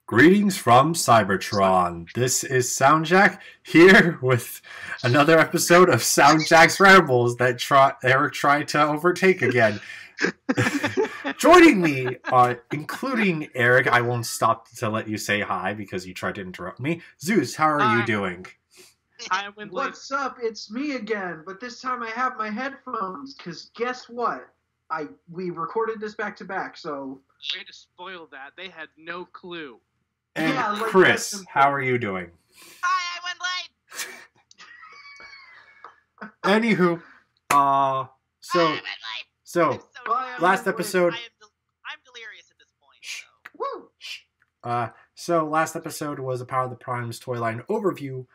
Greetings from Cybertron. This is SoundJack here with another episode of SoundJack's Rambles that Eric tried to overtake again. Joining me, including Eric, I won't stop to let you say hi because you tried to interrupt me. Zeus, how are you doing? Hi, what's up? It's me again, but this time I have my headphones, because guess what? We recorded this back to back, so... Way to spoil that. They had no clue. And yeah, like Chris, how are you doing? Hi, I went late. Anywho, so last episode. I'm delirious at this point. So. Woo! So last episode was a Power of the Primes toy line overview.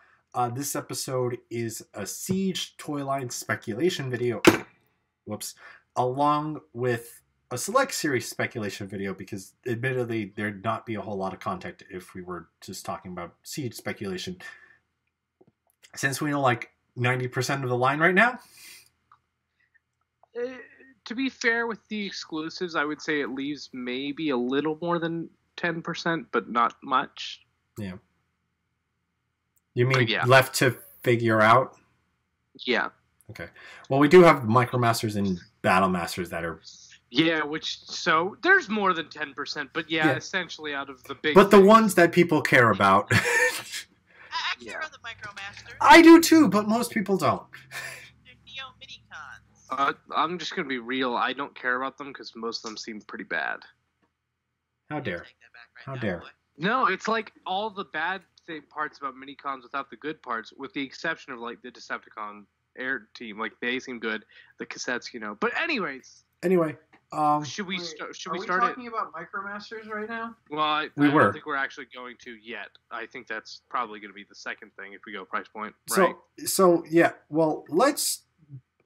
This episode is a Siege toy line speculation video. Whoops. Along with a select series speculation video, because admittedly there'd not be a whole lot of content if we were just talking about Siege speculation. Since we know like 90% of the line right now. To be fair with the exclusives, I would say it leaves maybe a little more than 10%, but not much. Yeah. You mean left to figure out? Yeah. Okay. Well, we do have Micromasters and Battle Masters that are... Yeah, so there's more than 10%, but yeah, essentially out of the big... But the ones that people care about... I care about the Micromasters. I do too, but most people don't. They're Neo-Mini-Cons. I'm just going to be real. I don't care about them because most of them seem pretty bad. How dare. Take that back How now, dare. boy. No, it's like all the bad parts about mini-cons without the good parts, with the exception of like the Decepticon Air team. Like they seem good. The cassettes, But anyways. Anyway, should we start it? Are we talking about Micromasters right now? Well, I don't think we're actually going to yet. I think that's probably going to be the second thing if we go price point. Right? So yeah. Well, let's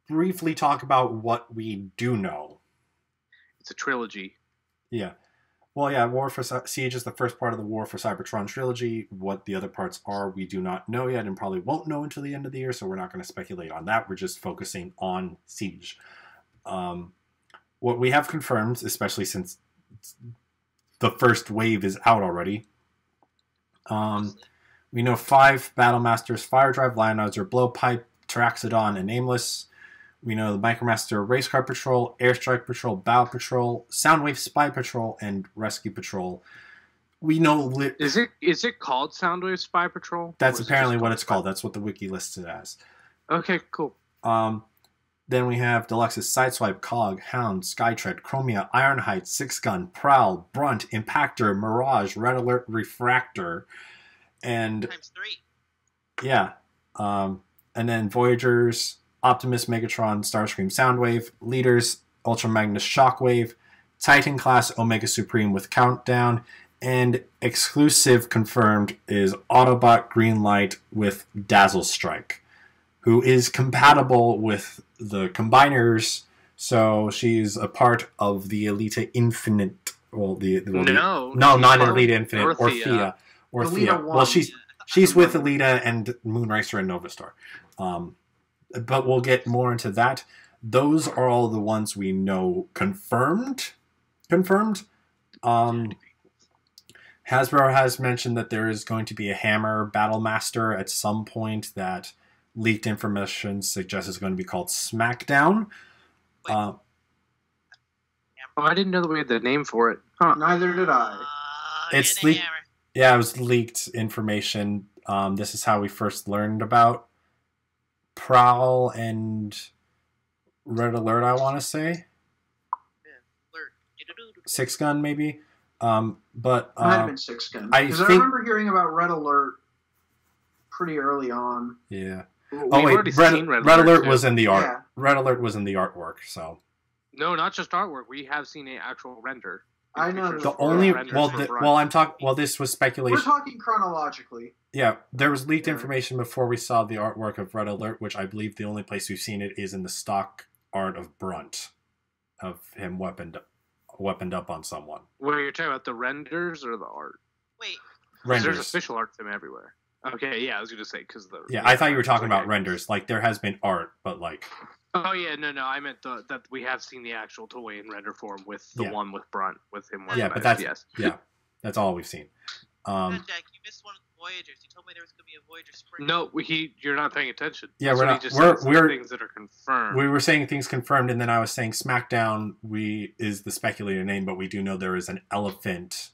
briefly talk about what we do know. It's a trilogy. Yeah. Well, yeah, War for Siege is the first part of the War for Cybertron trilogy. What the other parts are, we do not know yet and probably won't know until the end of the year, so we're not going to speculate on that. We're just focusing on Siege. What we have confirmed, especially since the first wave is out already, we know 5 Battle Masters, Fire Drive, Lionizer, Blowpipe, Taraxodon, and Nameless. We know the Micromaster Race Car Patrol, Airstrike Patrol, Battle Patrol, Soundwave Spy Patrol, and Rescue Patrol. We know... Is it called Soundwave Spy Patrol? That's apparently what it's called. That's what the wiki lists it as. Okay, cool. Then we have Deluxe's Sideswipe, Cog, Hound, Skytread, Chromia, Ironhide, Six Gun, Prowl, Brunt, Impactor, Mirage, Red Alert, Refractor, and... Times 3. Yeah. And then Voyagers... Optimus, Megatron, Starscream, Soundwave, Leaders, Ultra Magnus, Shockwave, Titan Class, Omega Supreme with Countdown, and exclusive confirmed is Autobot Greenlight with Dazzle Strike, who is compatible with the Combiners, so she's a part of the Elite Infinite. Well, not Elite Infinite, Orthea. Well, she's with Elita and Moonracer and Novastar. But we'll get more into that. Those are all the ones we know confirmed. Hasbro has mentioned that there is going to be a Hammer Battle Master at some point that leaked information suggests is going to be called Smackdown. I didn't know that we had the name for it. Huh. Neither did I. It's leaked. Yeah, it was leaked information. This is how we first learned about Prowl and Red Alert, I want to say. Six Gun, maybe. But it might have been Six Gun. Because I remember hearing about Red Alert pretty early on. Yeah. Red Alert was in the art. Yeah. Red Alert was in the artwork, so. No, not just artwork. We have seen an actual render. I know. This was speculation. We're talking chronologically. Yeah, there was leaked information before we saw the artwork of Red Alert, which I believe the only place we've seen it is in the stock art of Brunt, of him weaponed up on someone. Wait, you're talking about the renders or the art? Wait. Renders. There's official art of him everywhere. Okay, yeah, I was going to say because the... Yeah, I thought you were talking about renders. Like, there has been art, but like... Oh yeah, no, I meant that we have seen the actual toy in render form with the one with Brunt with him. Yeah, but that's that's all we've seen. Jack, you missed one of the Voyagers. You told me there was going to be a Voyager Spring. No, you're not paying attention. Yeah, we're not. We're things that are confirmed. We were saying things confirmed, and then I was saying SmackDown is the speculated name, but we do know there is an elephant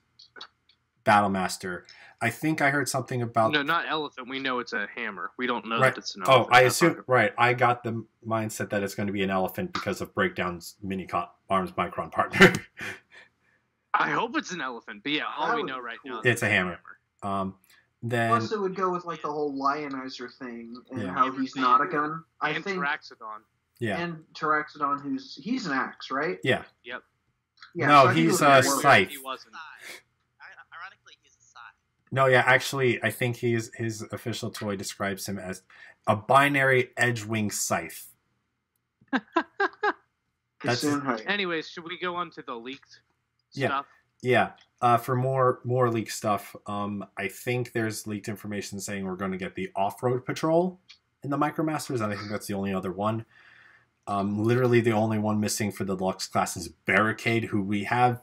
Battlemaster. I think I heard something about... No, not elephant. We know it's a hammer. We don't know right. that it's an elephant. Oh, I assume... Right. I got the mindset that it's going to be an elephant because of Breakdown's Arms Micron partner. I hope it's an elephant. But yeah, all we know right now... It's a hammer. Then... Plus it would go with like the whole Lionizer thing and how he's not a gun. I think Taraxodon. Yeah. And Taraxodon, he's an axe, right? Yeah. Yep. Yeah, no, so he's a scythe. He wasn't. Ironically, he's a scythe. No, yeah, actually, I think his official toy describes him as a binary edge-wing scythe. Anyways, should we go on to the leaked stuff? Yeah. For more leaked stuff, I think there's leaked information saying we're going to get the off-road patrol in the Micromasters, and I think that's the only other one. Literally the only one missing for the deluxe class is Barricade, who we have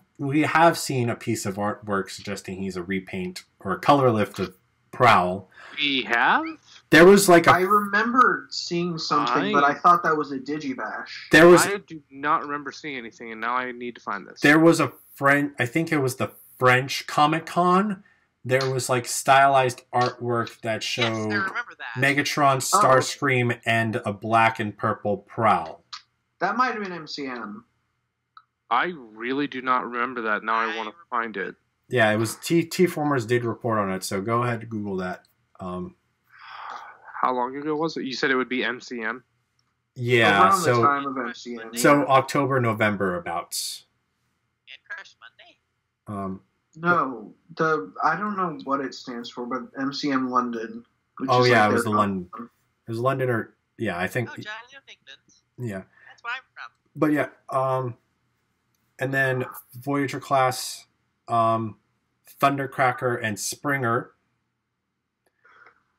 seen a piece of artwork suggesting he's a repaint or a color lift of Prowl. We have? There was like I remember seeing something, but I thought that was a Digibash. I do not remember seeing anything, and now I need to find this. There was I think it was the French Comic-Con. There was like stylized artwork that showed Megatron, Starscream, and a black and purple Prowl. That might have been MCM. I really do not remember that. Now I want to find it. Yeah, it was T-Formers did report on it, so go ahead and Google that. How long ago was it? You said it would be MCM? Yeah, around the time of MCM. So October, November abouts. And Crash Monday? No, I don't know what it stands for, but MCM London. It was the London. It was London, or I think. Oh, Johnny Pinkman's. Yeah. That's where I'm from. But yeah, and then Voyager class, Thundercracker and Springer,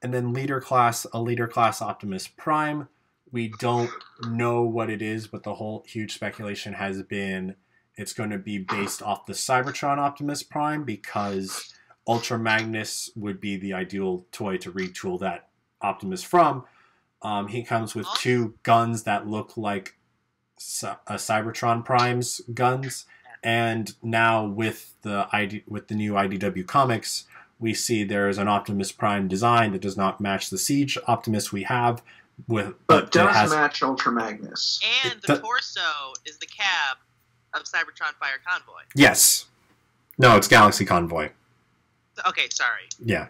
and then leader class Optimus Prime. We don't know what it is, but the whole huge speculation has been it's going to be based off the Cybertron Optimus Prime because Ultra Magnus would be the ideal toy to retool that Optimus from. He comes with two guns that look like Cybertron Prime's guns, and now with the new IDW comics, we see there is an Optimus Prime design that does not match the Siege Optimus we have, but does match Ultra Magnus. And the torso is the cab of Cybertron Fire Convoy. Yes. No, it's Galaxy Convoy. Okay, sorry. Yeah.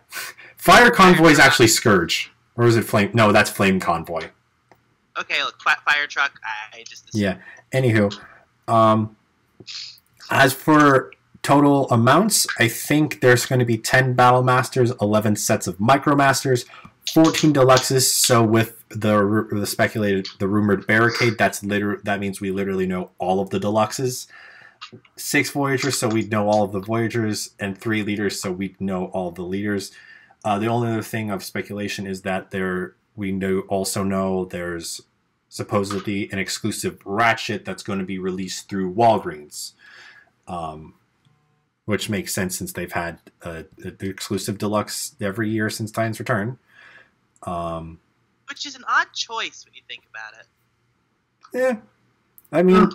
Fire Convoy is actually Scourge. Or is it Flame? No, that's Flame Convoy. Okay, look, Fire Truck, I just... Yeah. Anywho, as for total amounts, I think there's going to be 10 Battle Masters, 11 sets of Micromasters, 14 Deluxes, so with the rumored Barricade, that means we literally know all of the Deluxes. 6 Voyagers, so we'd know all of the Voyagers, and 3 Leaders, so we'd know all of the Leaders. The only other thing of speculation is that also know there's supposedly an exclusive Ratchet that's going to be released through Walgreens, which makes sense since they've had the exclusive Deluxe every year since Titan's Return. Which is an odd choice when you think about it. Yeah, I mean,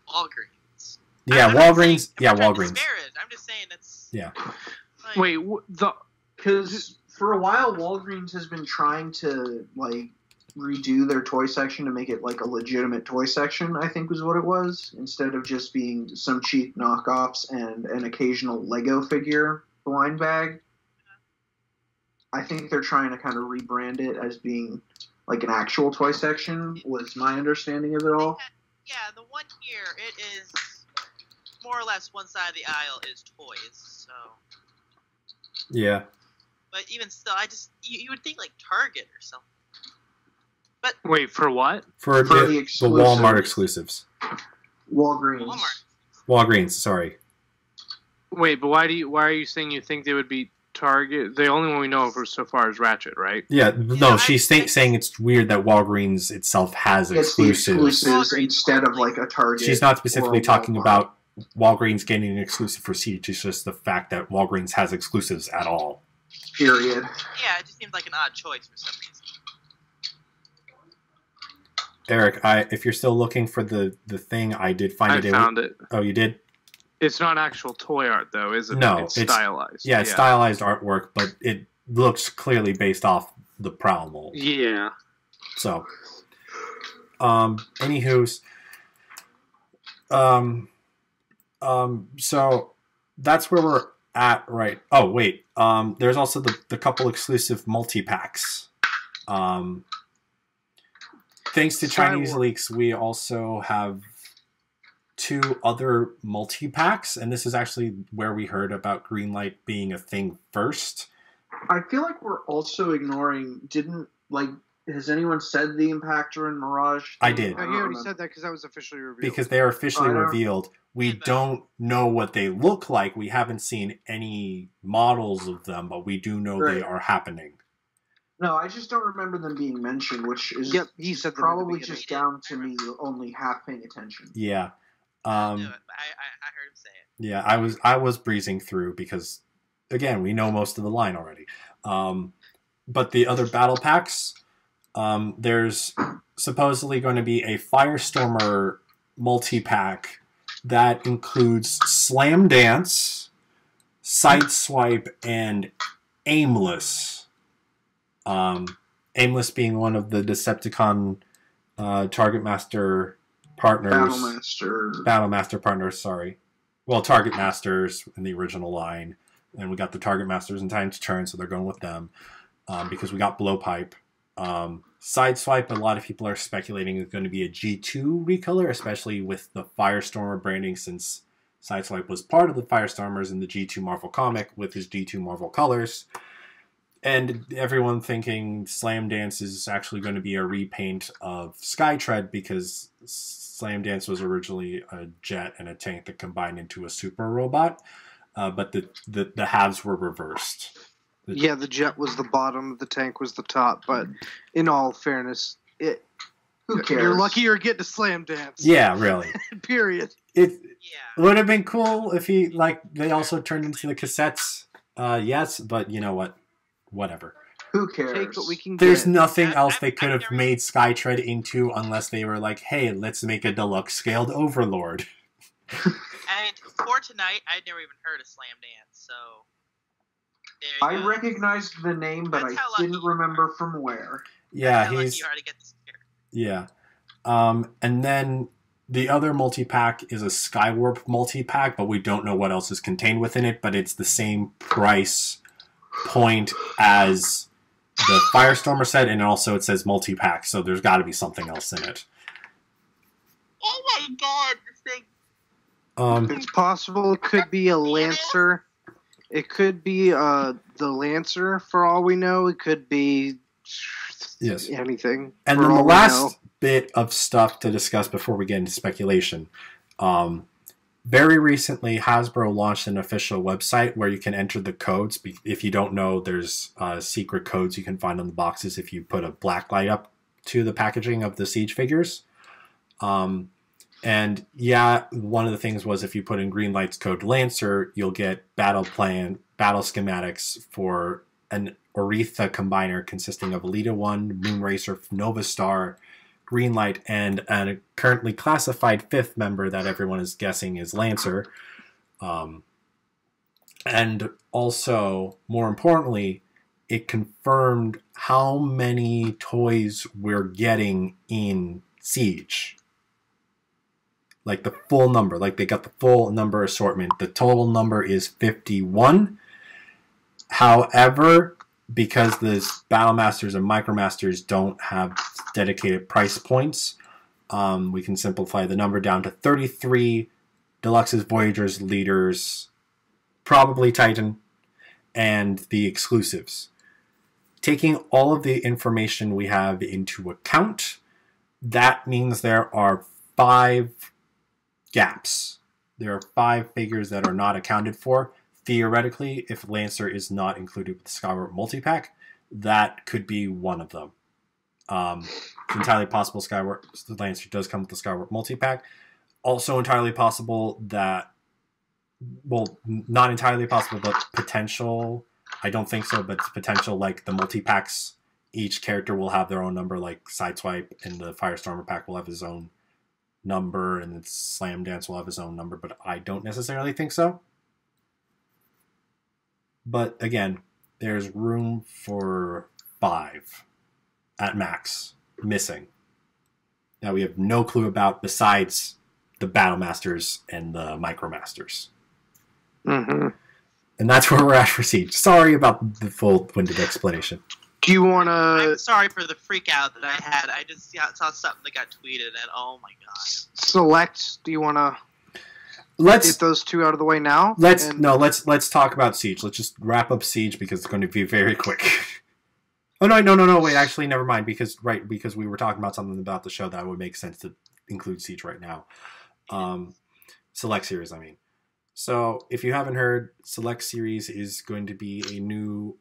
Walgreens. Yeah, Walgreens. Walgreens. I'm just saying that's. Yeah. Like, wait, because for a while Walgreens has been trying to redo their toy section to make it like a legitimate toy section, I think was what it was, instead of just being some cheap knockoffs and an occasional Lego figure blind bag. I think they're trying to kind of rebrand it as being like an actual toy section, was my understanding of it all. Yeah, the one here, it is more or less one side of the aisle is toys, so... Yeah. But even still, you would think like Target or something. But wait, for what? For the Walmart exclusives. Walgreens. Walgreens, sorry. Wait, but why are you saying you think they would be Target? The only one we know of so far is Ratchet, right? Yeah, no, she's saying it's weird that Walgreens itself has exclusives. Instead of like a Target. She's not specifically talking about Walgreens getting an exclusive for Siege. It's just the fact that Walgreens has exclusives at all. Period. Yeah, it just seems like an odd choice for some reason. Eric, if you're still looking for the thing, I did find it. I found it. Oh, you did? It's not actual toy art, though, is it? No, it's stylized. Yeah, it's stylized artwork, but it looks clearly based off the Prowl mold. Yeah. So, anywho's, so that's where we're at, right? Oh, wait. There's also the couple exclusive multi-packs. Thanks to Chinese leaks, we also have 2 other multi-packs, and this is actually where we heard about Greenlight being a thing first. I feel like we're also ignoring, has anyone said the Impactor and Mirage thing? I did. He already said that because that was officially revealed. Because they are officially revealed. We don't know what they look like. We haven't seen any models of them, but we do know they are happening. No, I just don't remember them being mentioned, which is he said probably just down to me only half paying attention. Yeah. I heard him say it. Yeah, I was breezing through because, again, we know most of the line already. But the other battle packs, there's supposedly going to be a Firestormer multi-pack that includes Slam Dance, Sideswipe, and Aimless. Aimless being one of the Decepticon Target Master partners. Battlemaster partners, sorry. Well, Target Masters in the original line. And we got the Target Masters in Time to Turn, so they're going with them. Because we got Blowpipe. Sideswipe, a lot of people are speculating is going to be a G2 recolor, especially with the Firestormer branding, since Sideswipe was part of the Firestormers in the G2 Marvel comic with his G2 Marvel colors. And everyone thinking Slam Dance is actually going to be a repaint of Skytread because Slam Dance was originally a jet and a tank that combined into a super robot, but the halves were reversed. Yeah, the jet was the bottom, the tank was the top, but in all fairness, who cares? You're lucky you're getting to Slam Dance. Yeah, really. Period. It would have been cool if they also turned into the cassettes. Yes, but you know what? Whatever. Who cares? Take what we can There's get. nothing else they could have made Skytread into unless they were like, hey, let's make a deluxe scaled Overlord. And for tonight, I'd never even heard of Slam Dance, so there you I go. recognized the name, but That's how I lucky didn't you remember from where. Yeah, How lucky you are to get this here. Yeah. And then the other multi-pack is a Skywarp multi-pack, but we don't know what else is contained within it, but it's the same price point as the Firestormer set, and also it says multi-pack, so there's got to be something else in it. Oh my god, this thing. It's possible it could be a Lancer. It could be the Lancer, for all we know. It could be anything. And then the last bit of stuff to discuss before we get into speculation. Very recently, Hasbro launched an official website where you can enter the codes. If you don't know, there's secret codes you can find on the boxes if you put a black light up to the packaging of the Siege figures. And yeah, one of the things was if you put in Greenlight's code Lancer, you'll get battle schematics for an Oretha combiner consisting of Elita 1, Moonracer, Nova Star, Greenlight, and a currently classified 5th member that everyone is guessing is Lancer. And also, more importantly, it confirmed how many toys we're getting in Siege. Like the full number, like they got the full number assortment. The total number is 51. However, because the Battlemasters and Micromasters don't have dedicated price points, we can simplify the number down to 33 Deluxes, Voyagers, Leaders, probably Titan, and the exclusives. Taking all of the information we have into account, that means there are 5 gaps. There are 5 figures that are not accounted for. Theoretically, if Lancer is not included with the Skyward multi-pack, that could be one of them. It's entirely possible Lancer does come with the Skyward multi-pack. also entirely possible that, well, not entirely possible, but potential. I don't think so, but it's potential, like the multi-packs, each character will have their own number, like Sideswipe and the Firestormer pack will have his own number, and then Slam Dance will have his own number, but I don't necessarily think so. But again, there's room for 5 at max missing. Now we have no clue about besides the Battle Masters and the Micro Masters. Mm-hmm. And that's where we're at for Siege. Sorry about the full-winded explanation. Do you want to... I'm sorry for the freak out that I had. I just saw something that got tweeted, and oh my god. Select, do you want to get those 2 out of the way now? Let's talk about Siege. Let's just wrap up Siege because it's going to be very quick. Oh, no, wait, actually, never mind, because we were talking about something about the show that would make sense to include Siege right now. Select Series, I mean. So, if you haven't heard, Select Series is going to be a new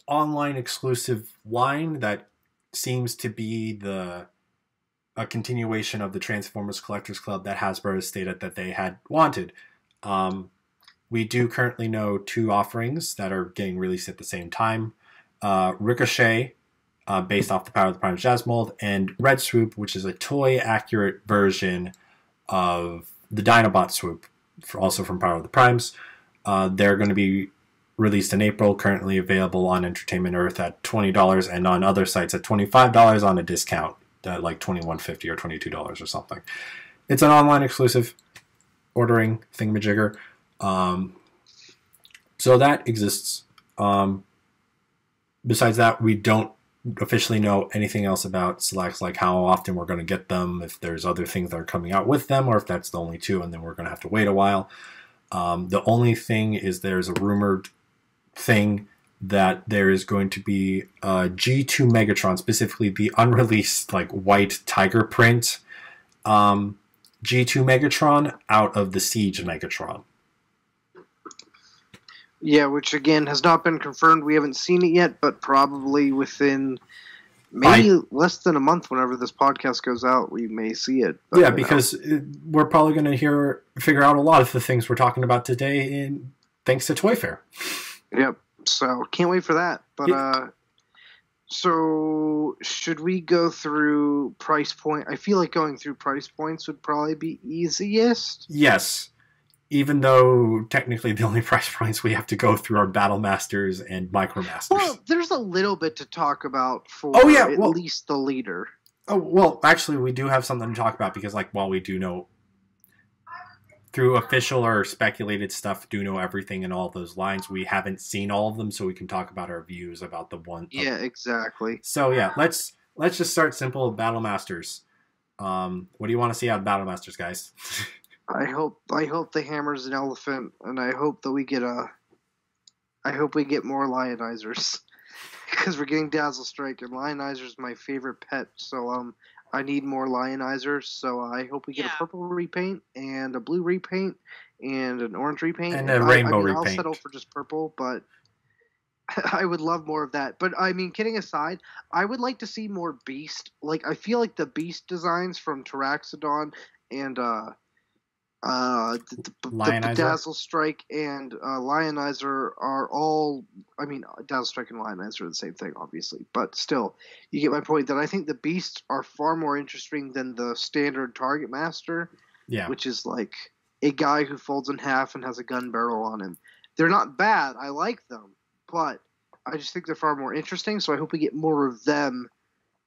online exclusive line that seems to be a continuation of the Transformers Collectors Club that Hasbro has stated that they had wanted. We do currently know 2 offerings that are getting released at the same time. Ricochet, based off the Power of the Primes Jazz Mold, and Red Swoop, which is a toy-accurate version of the Dinobot Swoop, also from Power of the Primes. They're going to be released in April, currently available on Entertainment Earth at $20 and on other sites at $25 on a discount at like $21.50 or $22 or something. It's an online exclusive ordering thingamajigger. So that exists. Besides that, we don't officially know anything else about Selects, like how often we're going to get them, if there's other things that are coming out with them, or if that's the only 2 and then we're going to have to wait a while. The only thing is there's a rumored thing that there is going to be a G2 Megatron, specifically the unreleased like white tiger print G2 Megatron out of the Siege Megatron. Yeah, which again has not been confirmed. We haven't seen it yet, but probably within maybe less than a month, whenever this podcast goes out, we may see it. But, yeah, because we're probably going to figure out a lot of the things we're talking about today thanks to Toy Fair. Yep. So can't wait for that. But so should we go through price point? I feel like going through price points would probably be easiest. Yes. Even though technically the only price points we have to go through are Battle Masters and Micro Masters. Well, there's a little bit to talk about for at least the leader. Oh, well, actually, we do have something to talk about because, like, while we do know through official or speculated stuff, do know everything in all those lines, we haven't seen all of them, so we can talk about our views about the one. Yeah, exactly. So, yeah, let's just start simple. Battle Masters. What do you want to see out of Battle Masters, guys? I hope the hammer's an elephant, and I hope that we get more Lionizers, because we're getting Dazzle Strike, and Lionizer's my favorite pet. So I need more Lionizers. So I hope we get a purple repaint and a blue repaint and an orange repaint and a rainbow repaint. I'll settle for just purple, but I would love more of that. But I mean, kidding aside, I would like to see more Beast. Like, I feel like the Beast designs from Taraxodon and the Dazzle Strike and Lionizer are all. I mean, Dazzle Strike and Lionizer are the same thing, obviously, but still, you get my point. That I think the Beasts are far more interesting than the standard Target Master, which is like a guy who folds in half and has a gun barrel on him. They're not bad. I like them, but I just think they're far more interesting. So I hope we get more of them,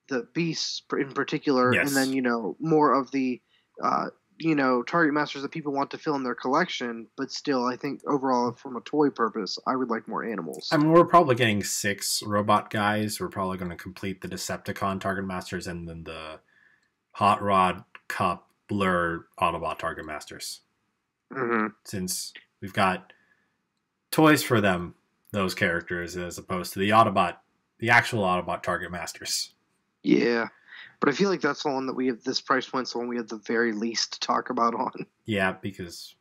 the Beasts in particular, and then more of the. Target Masters that people want to fill in their collection, but still, I think overall, from a toy purpose, I would like more animals. I mean, we're probably getting 6 robot guys. We're probably going to complete the Decepticon Target Masters and then the Hot Rod, Cup, Blur, Autobot Target Masters. Mm-hmm. Since we've got toys for them, those characters, as opposed to the actual Autobot Target Masters. Yeah. But I feel like that's the one that we have, this price point's the one we have the very least to talk about on. Yeah, because,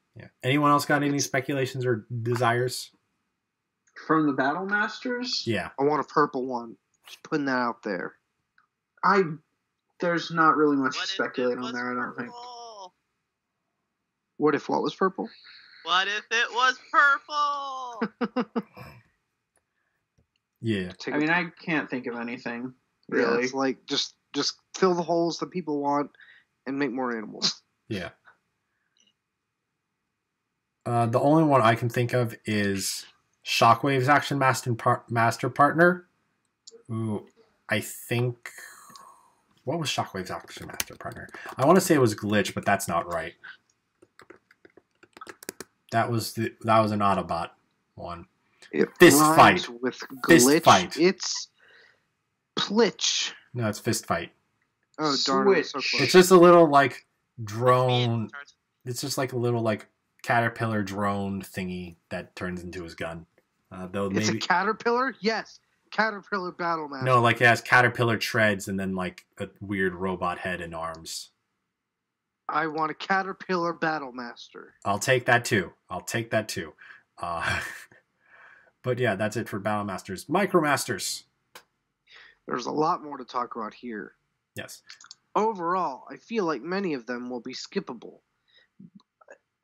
Anyone else got any speculations or desires? From the Battle Masters? Yeah. I want a purple one. Just putting that out there. There's not really much to speculate on there, I don't think. What if what was purple? What if it was purple? Yeah. I mean, I can't think of anything Yeah, really. it's like just fill the holes that people want and make more animals. Yeah. The only one I can think of is Shockwave's Action Master Partner. Ooh, I think... What was Shockwave's Action Master Partner? I want to say it was Glitch, but that's not right. That was an Autobot one. It Fist rhymes fight. with Fist glitch. fight. It's Plitch. No, it's Fist Fight. Oh darn! It, so Switch. close. It's just a little like Me drone. and Tarzan. It's just like a little like caterpillar drone thingy that turns into his gun. Though It's maybe a caterpillar. Yes, caterpillar battle master. no, like it has caterpillar treads and then like a weird robot head and arms. I want a caterpillar battle master. I'll take that too. But yeah, that's it for Battle Masters. Micromasters. There's a lot more to talk about here. Yes. Overall, I feel like many of them will be skippable.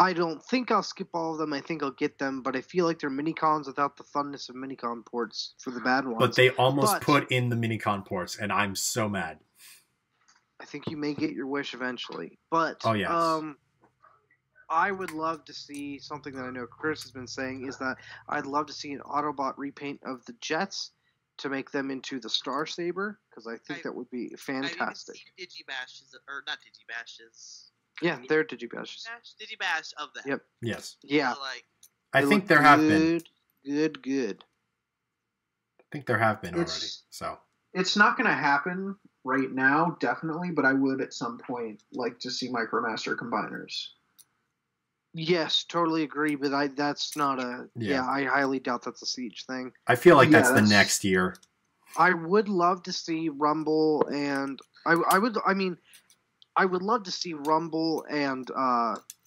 I don't think I'll skip all of them. I think I'll get them, but I feel like they're minicons without the funness of minicon ports for the bad ones. But they almost But- put in the minicon ports, and I'm so mad. I think you may get your wish eventually. But Oh, yes. I would love to see something that I know Chris has been saying is that I'd love to see an Autobot repaint of the jets to make them into the Star Saber, because I think that would be fantastic. I've even seen Digibashes, or not Digibashes. Yeah, they're Digibashes. Digibash of that. Yep. Yes. Yeah. So, like, I They think look there have been. Good. I think there have been already. It's- So It's not going to happen right now, definitely, but I would at some point like to see Micromaster combiners. Yes, totally agree, but that's not a... Yeah. Yeah, I highly doubt that's a Siege thing. I feel like Yeah, that's the that's- next year. I would love to see Rumble and... I would love to see Rumble and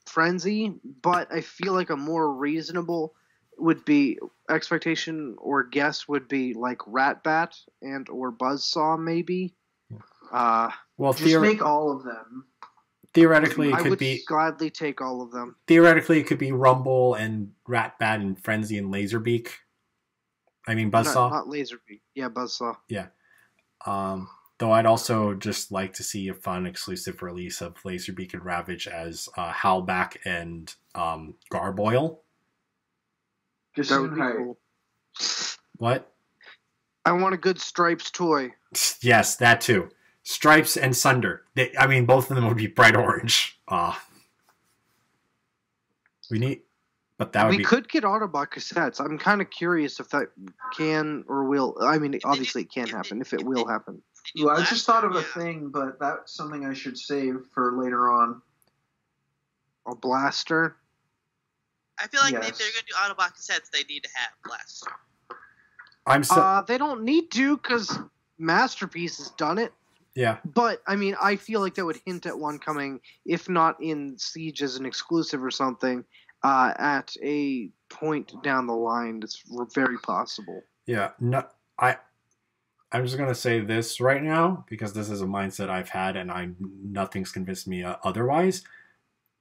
Frenzy, but I feel like a more reasonable would be expectation or guess would be like Ratbat and or Buzzsaw maybe. Well, Just make all of them. theoretically, it I could would be gladly take all of them. theoretically it could be Rumble and Ratbat and Frenzy and Laserbeak. I mean Buzzsaw. Not Laserbeak. Yeah, Buzzsaw. Though I'd also just like to see a fun exclusive release of Laserbeak and Ravage as Howlback and Garboil. Just That would be right. cool. What? I want a good Stripes toy. Yes, that too. Stripes and Sunder. Both of them would be bright orange. We need, but that would We be. could get Autobot cassettes. I'm kind of curious if that can or will. I mean, obviously it can happen. If it will happen. did you Well, I last just thought of year? a thing, but that's something I should save for later on. A blaster. I feel like Yes. if they're going to do Autobot cassettes, they need to have Blaster. I'm so They don't need to because Masterpiece has done it. yeah. But I mean, I feel like that would hint at one coming, if not in Siege as an exclusive or something, at a point down the line. It's very possible. Yeah, no, I'm just gonna say this right now because this is a mindset I've had, and nothing's convinced me otherwise.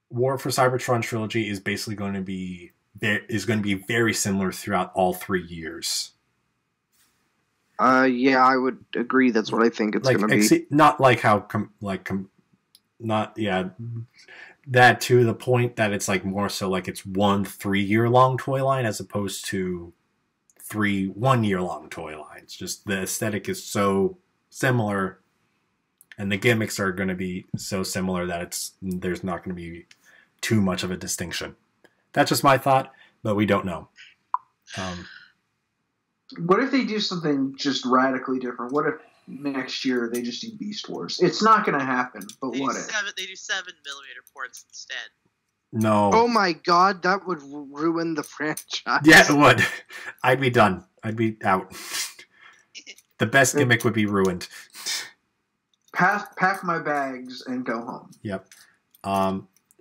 War for Cybertron trilogy is basically going to be very similar throughout all 3 years. Yeah, I would agree. That's what I think it's Like going to be. not like how that to the point that it's like more so like it's 1 3-year long toy line as opposed to 3 1-year long toy lines. Just the aesthetic is so similar, and the gimmicks are going to be so similar that there's not going to be too much of a distinction. That's just my thought, but we don't know. What if they do something just radically different? What if next year they just do Beast Wars? It's not going to happen, but They do what if? 7mm ports instead. No. Oh my god, that would ruin the franchise. Yeah, it would. I'd be done. I'd be out. The best gimmick would be ruined. Pack my bags and go home. Yep.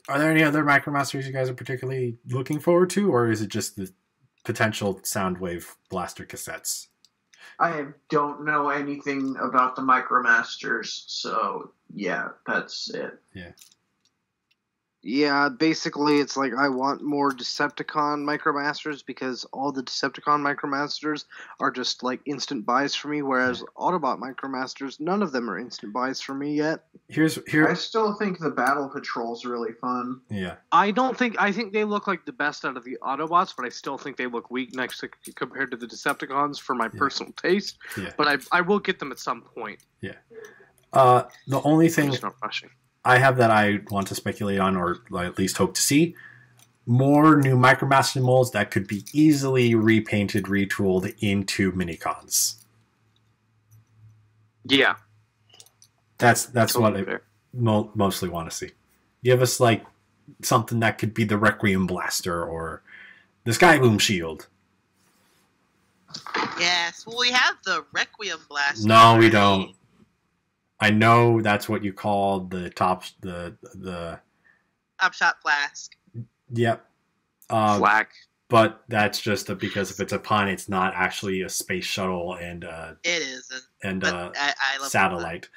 Are there any other Micromasters you guys are particularly looking forward to, or is it just the potential Soundwave blaster cassettes? I don't know anything about the Micromasters, so yeah, that's it. Yeah, basically it's like I want more Decepticon Micromasters because all the Decepticon Micromasters are just like instant buys for me, whereas Autobot Micromasters, none of them are instant buys for me yet. I still think the Battle Patrol's really fun. Yeah. I think they look like the best out of the Autobots, but I still think they look weak compared to the Decepticons for my personal taste. Yeah. But I will get them at some point. Yeah. The only thing There's no rushing. I have that I want to speculate on, or at least hope to see, more new Micromaster molds that could be easily repainted, retooled into minicons. Yeah. That's Totally what I mostly want to see. Give us like something that could be the Requiem Blaster or the Skyboom Shield. Yes, well, we have the Requiem Blaster. No, we don't. I know that's what you call the top the Top Shot Flask. Yep. Flak. But that's just because if it's a pun, it's not actually a space shuttle and It isn't. and I love satellite.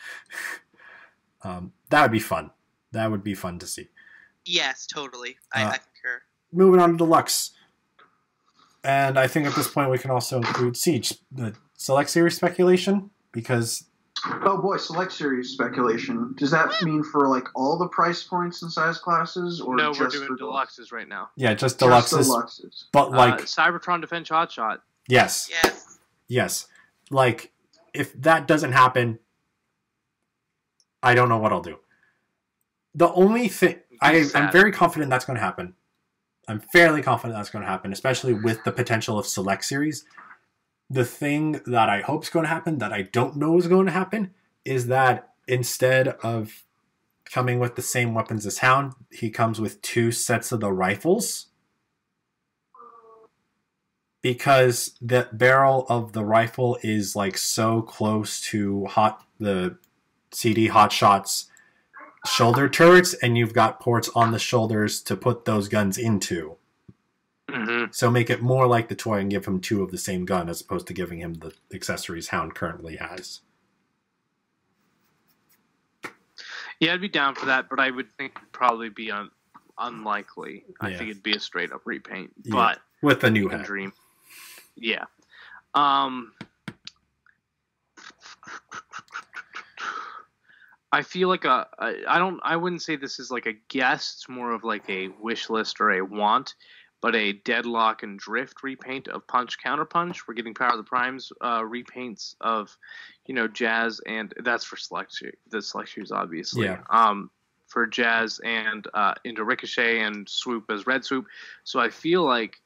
That would be fun. That would be fun to see. Yes, totally. I concur. Moving on to Deluxe. And I think at this point we can also include Siege, the Select Series speculation, because... Oh boy, Select Series speculation. Does that mean for like all the price points and size classes, or No, just we're doing for deluxes right now. Yeah, just Just Deluxes. Deluxes. But like... Cybertron Defense Hotshot. Yes. Yes. Yes. Like, if that doesn't happen, I don't know what I'll do. The only thing... I'm very confident that's going to happen. I'm fairly confident that's going to happen, especially with the potential of Select Series. The thing that I hope is going to happen, that I don't know is going to happen, is that instead of coming with the same weapons as Hound, he comes with 2 sets of the rifles. Because the barrel of the rifle is like so close to the CD Hotshot's shoulder turrets, and you've got ports on the shoulders to put those guns into. Mm-hmm. So make it more like the toy and give him 2 of the same gun as opposed to giving him the accessories Hound currently has. Yeah, I'd be down for that, but I would think it'd probably be unlikely. I Yeah. think it'd be a straight up repaint. Yeah. But With a new you can head. dream. Yeah. I feel like I wouldn't say this is like a guess. It's more of like a wish list or a want, but a Deadlock and Drift repaint of Punch Counterpunch. We're getting Power of the Primes repaints of, Jazz, and that's for the Select Series, obviously. Yeah. For Jazz and into Ricochet and Swoop as Red Swoop. So I feel like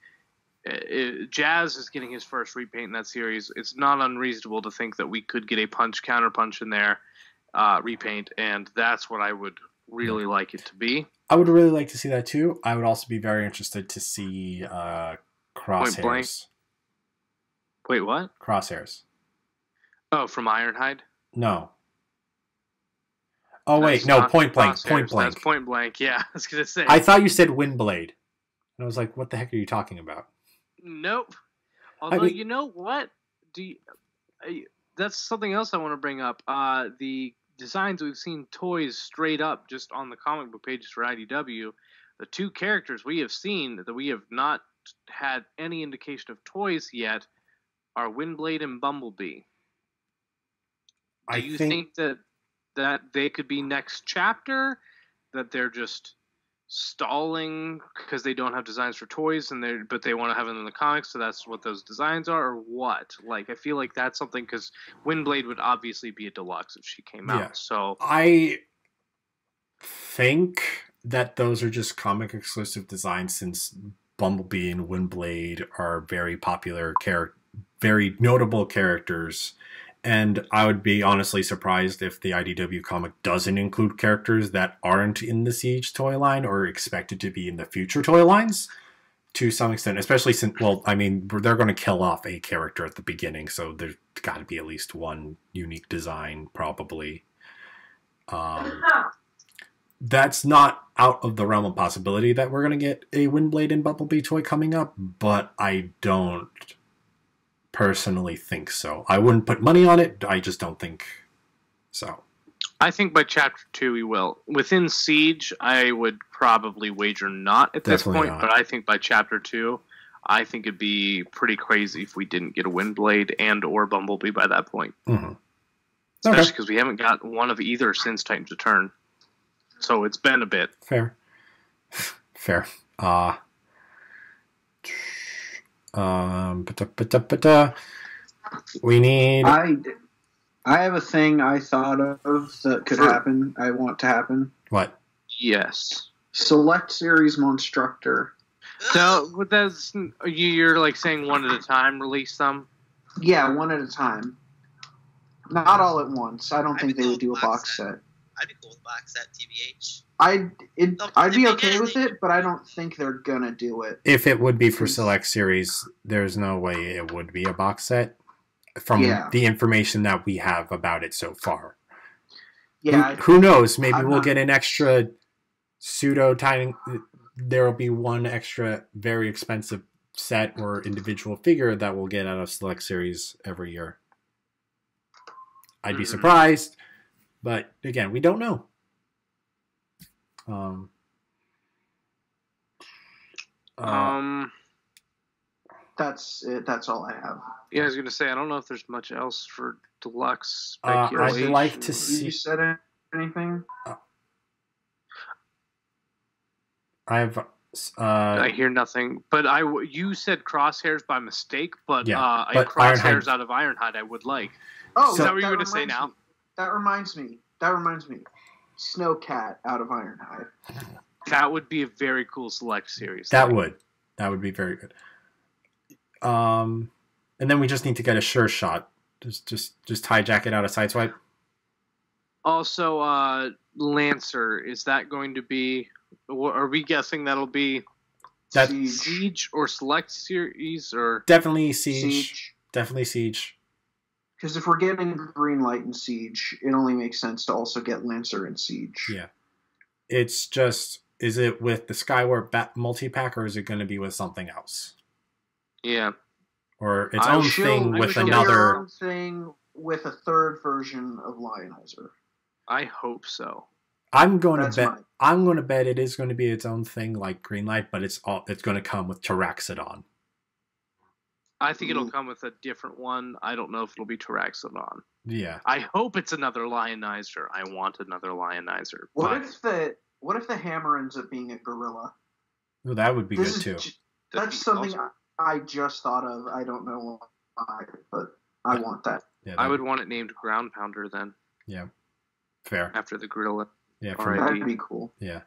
Jazz is getting his first repaint in that series. It's not unreasonable to think that we could get a Punch Counterpunch in there. Repaint, and that's what I would really like it to be. I would really like to see that too. I would also be very interested to see Crosshairs. Wait, what? Crosshairs. Oh, from Ironhide? No. Oh wait, no, Point Blank. Crosshairs. Point Blank. That's Point Blank, yeah. I was gonna say. I thought you said Windblade. And I was like, what the heck are you talking about? Nope. Although, you know what? That's something else I want to bring up. The designs we've seen toys straight up just on the comic book pages for IDW, the 2 characters we have seen that we have not had any indication of toys yet are Windblade and Bumblebee. Do you think that they could be next chapter, that they're just stalling because they don't have designs for toys but they want to have them in the comics, so that's what those designs are, or what? Like, I feel like that's something, because Windblade would obviously be a deluxe if she came out. Yeah. So I think that those are just comic exclusive designs, since Bumblebee and Windblade are very popular very notable characters. And I would be honestly surprised if the IDW comic doesn't include characters that aren't in the Siege toy line or expected to be in the future toy lines to some extent, especially since, they're going to kill off a character at the beginning, so there's got to be at least one unique design, probably. That's not out of the realm of possibility that we're going to get a Windblade and Bumblebee toy coming up, but I don't personally think so. I wouldn't put money on it. I just don't think so. I think by chapter 2 we will. Within Siege, I would probably wager not at this Definitely point, not. but I think by chapter 2, I think it'd be pretty crazy if we didn't get a Windblade and or Bumblebee by that point. Mm-hmm. Especially because we haven't got one of either since Titan's Return. So it's been a bit. Fair. We need. I have a thing I thought of that could happen. I want to happen. What? Yes. Select series Monstructor. So, but that's you're like saying one at a time. Release them. Yeah, one at a time. Not all at once. I don't think they would do a box set. I'd be cool with box set, TBH. I'd be okay with it, but I don't think they're gonna do it. If it would be for Select Series, there's no way it would be a box set from the information that we have about it so far. Yeah. Who knows? Maybe we'll get an extra pseudo Titan. There will be one extra very expensive set or individual figure that we'll get out of Select Series every year. I'd be surprised, but again, we don't know. That's it. That's all I have. Yeah, I was gonna say I don't know if there's much else for deluxe I'd speculation. like to see. You said anything? I hear nothing, but you said Crosshairs by mistake, but but Crosshairs out of Ironhide I would like. Oh, is that what you were going to say now? That reminds me. Snowcat out of Ironhide. That would be a very cool Select series. That would be very good. And then we just need to get a sure shot. Just hijack it out of Sideswipe. Also, Lancer, is that going to be? Are we guessing that'll be Siege or Select series or definitely Siege? Definitely Siege. Because if we're getting green light in Siege, it only makes sense to also get Lancer in Siege. Yeah. It's just, is it with the Skywarp multi-pack or is it going to be with something else? Yeah. Or its own thing with another... own thing with a third version of Lionizer. I hope so. I'm going to bet it is going to be its own thing like Greenlight, but it's going to come with Taraxodon. I think it'll come with a different one. I don't know if it'll be Taraxodon. Yeah. I hope it's another Lionizer. I want another Lionizer. What if the hammer ends up being a gorilla? Well, that would be good too. That's something awesome. I just thought of. I don't know why, but I want that. Yeah, I would want it named Ground Pounder then. Yeah. Fair. After the gorilla. Yeah, that'd be cool. Yeah.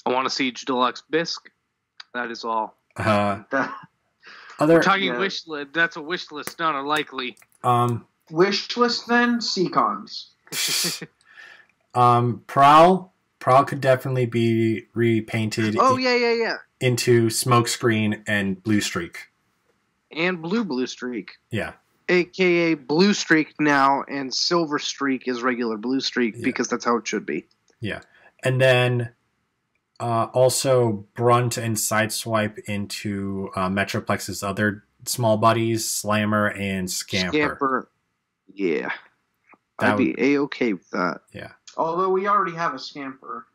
I want to Siege Deluxe Bisque. That is all. We're talking wish list. That's a wish list, not a likely. Wish list then? Seacons. Prowl could definitely be repainted. Oh yeah. Into Smokescreen and Blue Streak. And Blue Streak. Yeah. AKA Blue Streak now, and Silver Streak is regular Blue Streak because that's how it should be. Yeah. And then also Brunt and Sideswipe into Metroplex's other small buddies, Slammer and Scamper. Yeah. I'd be A-okay with that. Yeah. Although we already have a Scamper.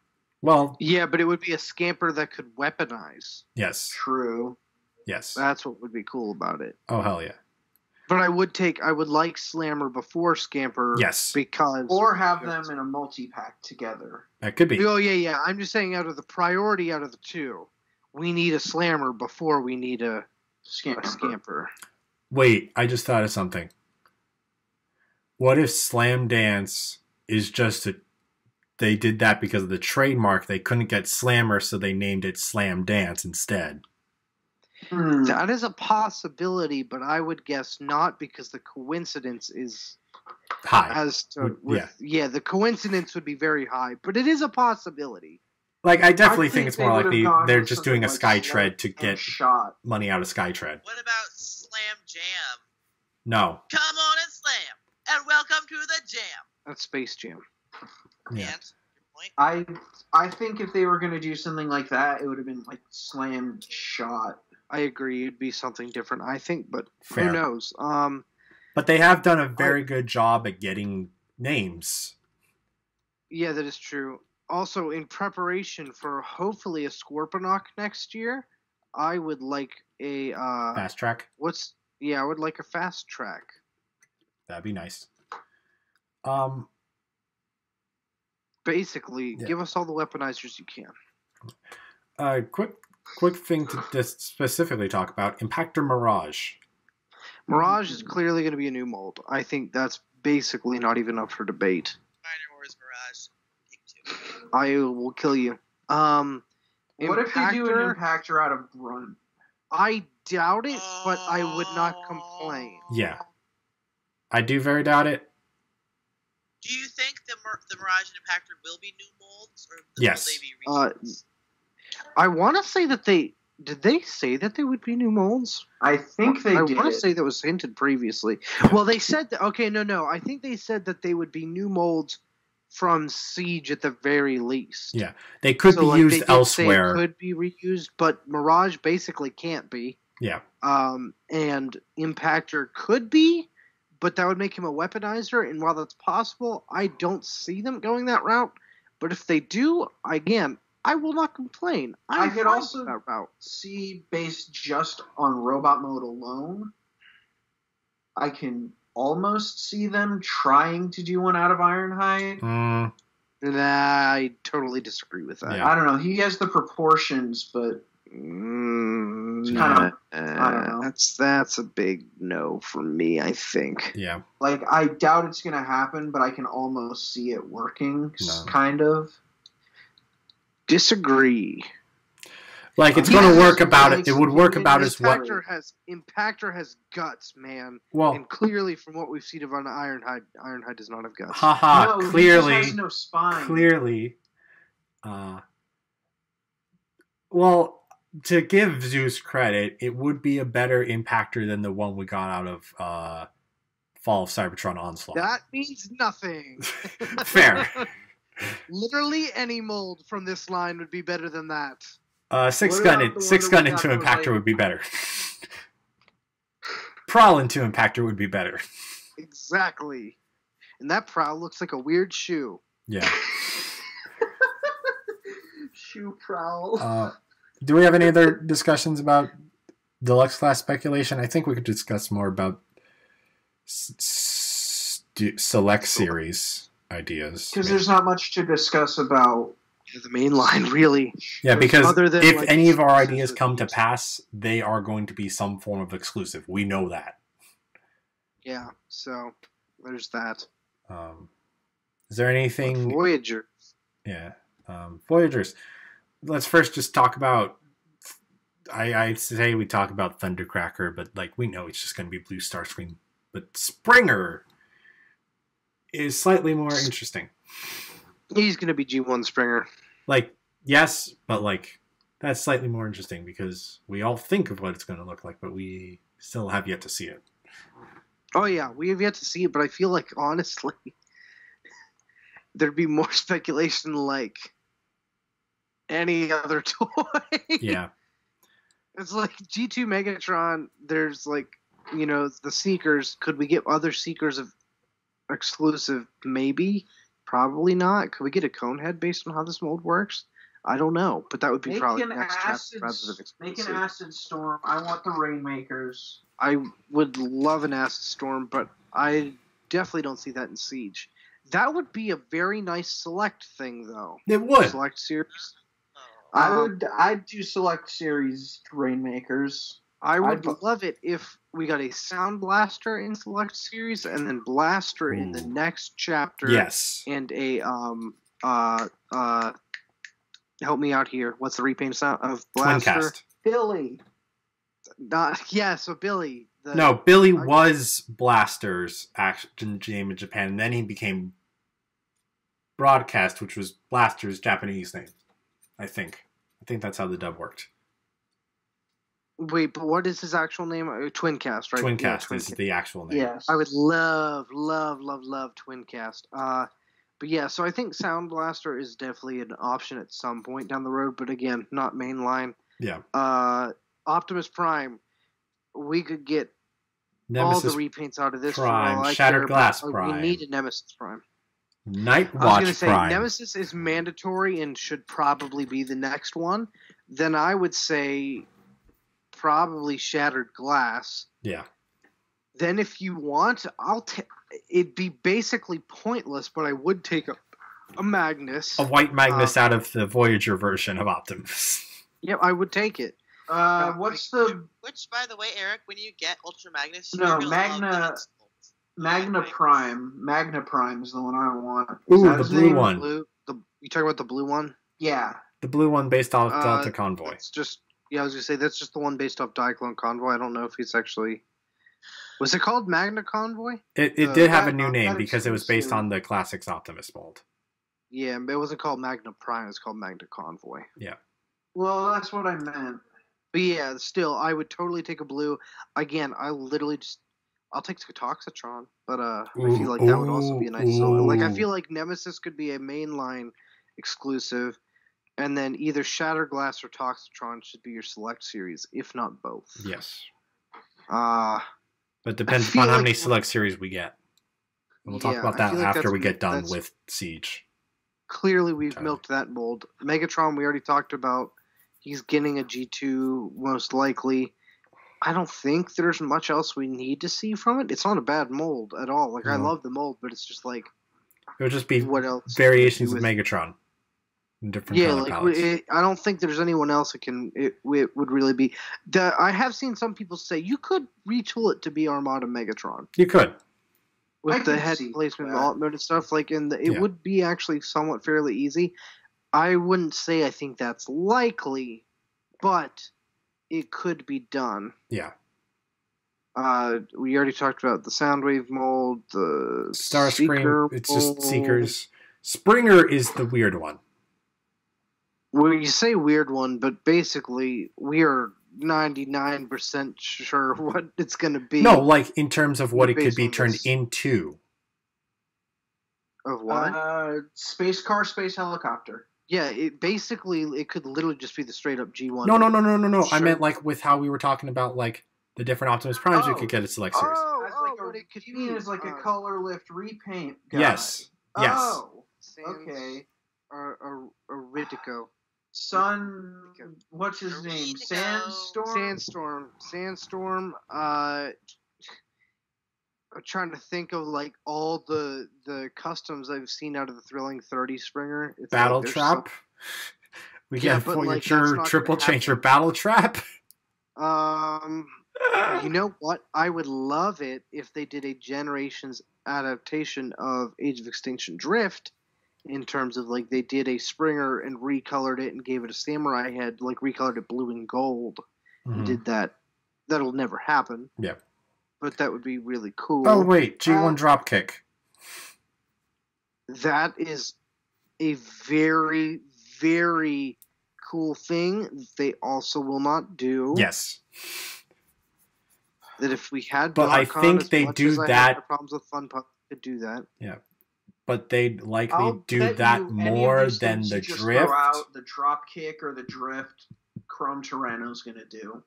Well... Yeah, but it would be a Scamper that could weaponize. Yes. True. Yes. That's what would be cool about it. Oh, hell yeah. But I would like Slammer before Scamper. Yes. Because... Or have them in a multi-pack together. That could be. Oh, yeah. I'm just saying out of the two, we need a Slammer before we need a Scamper. Wait, I just thought of something. What if Slam Dance is just they did that because of the trademark. They couldn't get Slammer, so they named it Slam Dance instead. That is a possibility, but I would guess not because the coincidence is high. The coincidence would be very high, but it is a possibility. Like, I definitely think it's more likely they're just doing a Skytread to get money out of Skytread. What about Slam Jam? No. Come on and slam, and welcome to the jam. That's Space Jam. Yeah. I think if they were going to do something like that, it would have been like Slam Shot. I agree. It'd be something different, I think, but Fair. Who knows? But they have done a very good job at getting names. Yeah, that is true. Also, in preparation for hopefully a Scorponok next year, I would like a Fast track. I would like a fast track. That'd be nice. Basically, give us all the weaponizers you can. Quick thing to just specifically talk about: Impactor Mirage. Mirage is clearly going to be a new mold. I think that's basically not even up for debate. Minor Wars Mirage. Take 2. I will kill you. What if they do an Impactor out of Grunt? I doubt it, but I would not complain. Yeah, I do very doubt it. Do you think the Mirage and Impactor will be new molds, or yes. will they be remolds? I want to say that did they say that they would be new molds? I think they did. I want to say that was hinted previously. Well, they said that. Okay, no. I think they said that they would be new molds from Siege at the very least. Yeah, they could be used elsewhere. They could be reused, but Mirage basically can't be. Yeah. And Impactor could be, but that would make him a weaponizer. And while that's possible, I don't see them going that route. But if they do, again, I will not complain. I could also see, based just on robot mode alone, I can almost see them trying to do one out of Ironhide. Nah, I totally disagree with that. Yeah. I don't know. He has the proportions, but I don't know. That's a big no for me, I think. Yeah. Like, I doubt it's going to happen, but I can almost see it working, kind of. Disagree. Like, it's going to work about it. It would work about as well. Impactor has guts, man. Well, and clearly, from what we've seen of Ironhide does not have guts. Haha, no, clearly. He just has no spine. Clearly. Well, to give Zeus credit, it would be a better Impactor than the one we got out of Fall of Cybertron Onslaught. That means nothing. Fair. Literally any mold from this line would be better than that. Six gun into Impactor would be better. Prowl into Impactor would be better. Exactly. And that Prowl looks like a weird shoe. Yeah. Shoe Prowl. Do we have any other discussions about Deluxe Class speculation? I think we could discuss more about Select Series ideas. Because there's not much to discuss about the main line, really. Yeah, because if any of our ideas come to pass, they are going to be some form of exclusive. We know that. Yeah, so there's that. Is there anything... Voyager. Yeah. Voyagers. Let's first just talk about... I say we talk about Thundercracker, but like we know it's just going to be Blue Starscream. But Springer is slightly more interesting. He's going to be G1 Springer. Like, yes, but like that's slightly more interesting because we all think of what it's going to look like, but we still have yet to see it. Oh, yeah, we have yet to see it, but I feel like, honestly, there'd be more speculation like any other toy. Yeah. It's like G2 Megatron, there's like, the Seekers. Could we get other Seekers of exclusive? Maybe. Probably not. Could we get a Conehead based on how this mold works? I don't know, but that would be probably next chapter rather than exclusive. Make an Acid Storm. I want the Rainmakers. I would love an Acid Storm, but I definitely don't see that in Siege. That would be a very nice Select thing, though. It would. Select Series. I'd do Select Series Rainmakers. I would love it if we got a Sound Blaster in Select Series and then Blaster in the next chapter. Yes. And a help me out here. What's the repaint sound of Blaster? Twincast. Billy. So Billy. Billy was Blaster's action name in Japan, and then he became Broadcast, which was Blaster's Japanese name. I think that's how the dub worked. Wait, but what is his actual name? Twincast, right? Twincast is the actual name. Yes. I would love Twincast. But yeah, so I think Sound Blaster is definitely an option at some point down the road, but again, not mainline. Yeah. Optimus Prime, we could get Nemesis all the repaints out of this. Prime, Shattered Glass Prime. Prime. We need a Nemesis Prime. Night I was Watch going to say Prime. Nemesis is mandatory and should probably be the next one. Then I would say probably Shattered Glass. Yeah. Then if you want, it'd be basically pointless, but I would take a Magnus. A white Magnus out of the Voyager version of Optimus. Yep, I would take it. What's the Which, by the way, Eric, when you get Ultra Magnus, No, you're gonna Magna- love that it's Magna Prime? Magna Prime is the one I want. Ooh, Is that the his blue name? one. You talking about the blue one? Yeah. The blue one based off Delta Convoy. It's just I was gonna say that's just the one based off Diaclone Convoy. I don't know if it's actually. Was it called Magna Convoy? It did have a that- new name that because it was based exclusive. on the Classics Optimus mold. Yeah, but it wasn't called Magna Prime. It was called Magna Convoy. Yeah. Well, that's what I meant. But yeah, still, I would totally take a blue. Again, I'll take Toxitron, but I feel like that would also be a nice solo. Like I feel like Nemesis could be a mainline exclusive, and then either Shattered Glass or Toxitron should be your select series, if not both. Yes. Uh But it depends feel upon how like many select series we get. And we'll talk Yeah, about I that feel like after that's- we get done that's- with Siege. Clearly, we've Totally. milked that mold. Megatron, we already talked about. He's getting a G2 most likely. I don't think there's much else we need to see from it. It's not a bad mold at all. Like I No. love the mold, but it's just like It would just be what else? variations of with Megatron. In different Yeah, color like palettes. I don't think there's anyone else that can. It would really be. I have seen some people say you could retool it to be Armada Megatron You could. I with the could head see placement that. mode and stuff. Like, it Yeah. would be actually somewhat fairly easy. I wouldn't say I think that's likely, but it could be done. Yeah. We already talked about the Soundwave mold, the Starscream, Seeker it's just mold. Seekers. Springer is the weird one. Well, you say weird one, but basically we are 99% sure what it's going to be. No, like in terms of what it could Based be on turned this. into. Of what? Space car, space helicopter. Yeah, it could literally just be the straight up G1. No. I Sure. meant like with how we were talking about like the different Optimus Primes we Oh. could get a select series. That's like what it could you mean be. is like a color lift repaint guy. Yes. Yes. Oh, Sans- okay. Or Iridico. What's his name? Sandstorm? Sandstorm. I'm trying to think of like all the customs I've seen out of the Thrilling 30 Springer. It's Battle like there's Trap. We Yeah, get but, like, that's Voyager not triple gonna changer happen. Battle Trap. You know what? I would love it if they did a Generations adaptation of Age of Extinction Drift, in terms of like they did a Springer and recolored it and gave it a samurai head, like recolored it blue and gold, and Mhm. did that. That'll never happen. Yeah. But that would be really cool. Oh wait, G1 Dropkick. That is a very, very cool thing they also will not do. Yes. That if we had But I Belcon, think as they much do as I have that- my problems with Fun Pup, could do that. But they'd likely I'll do bet that you any of more these than things the you just drift. Throw out the drop kick or the drift. Chrome Tyranno's gonna do.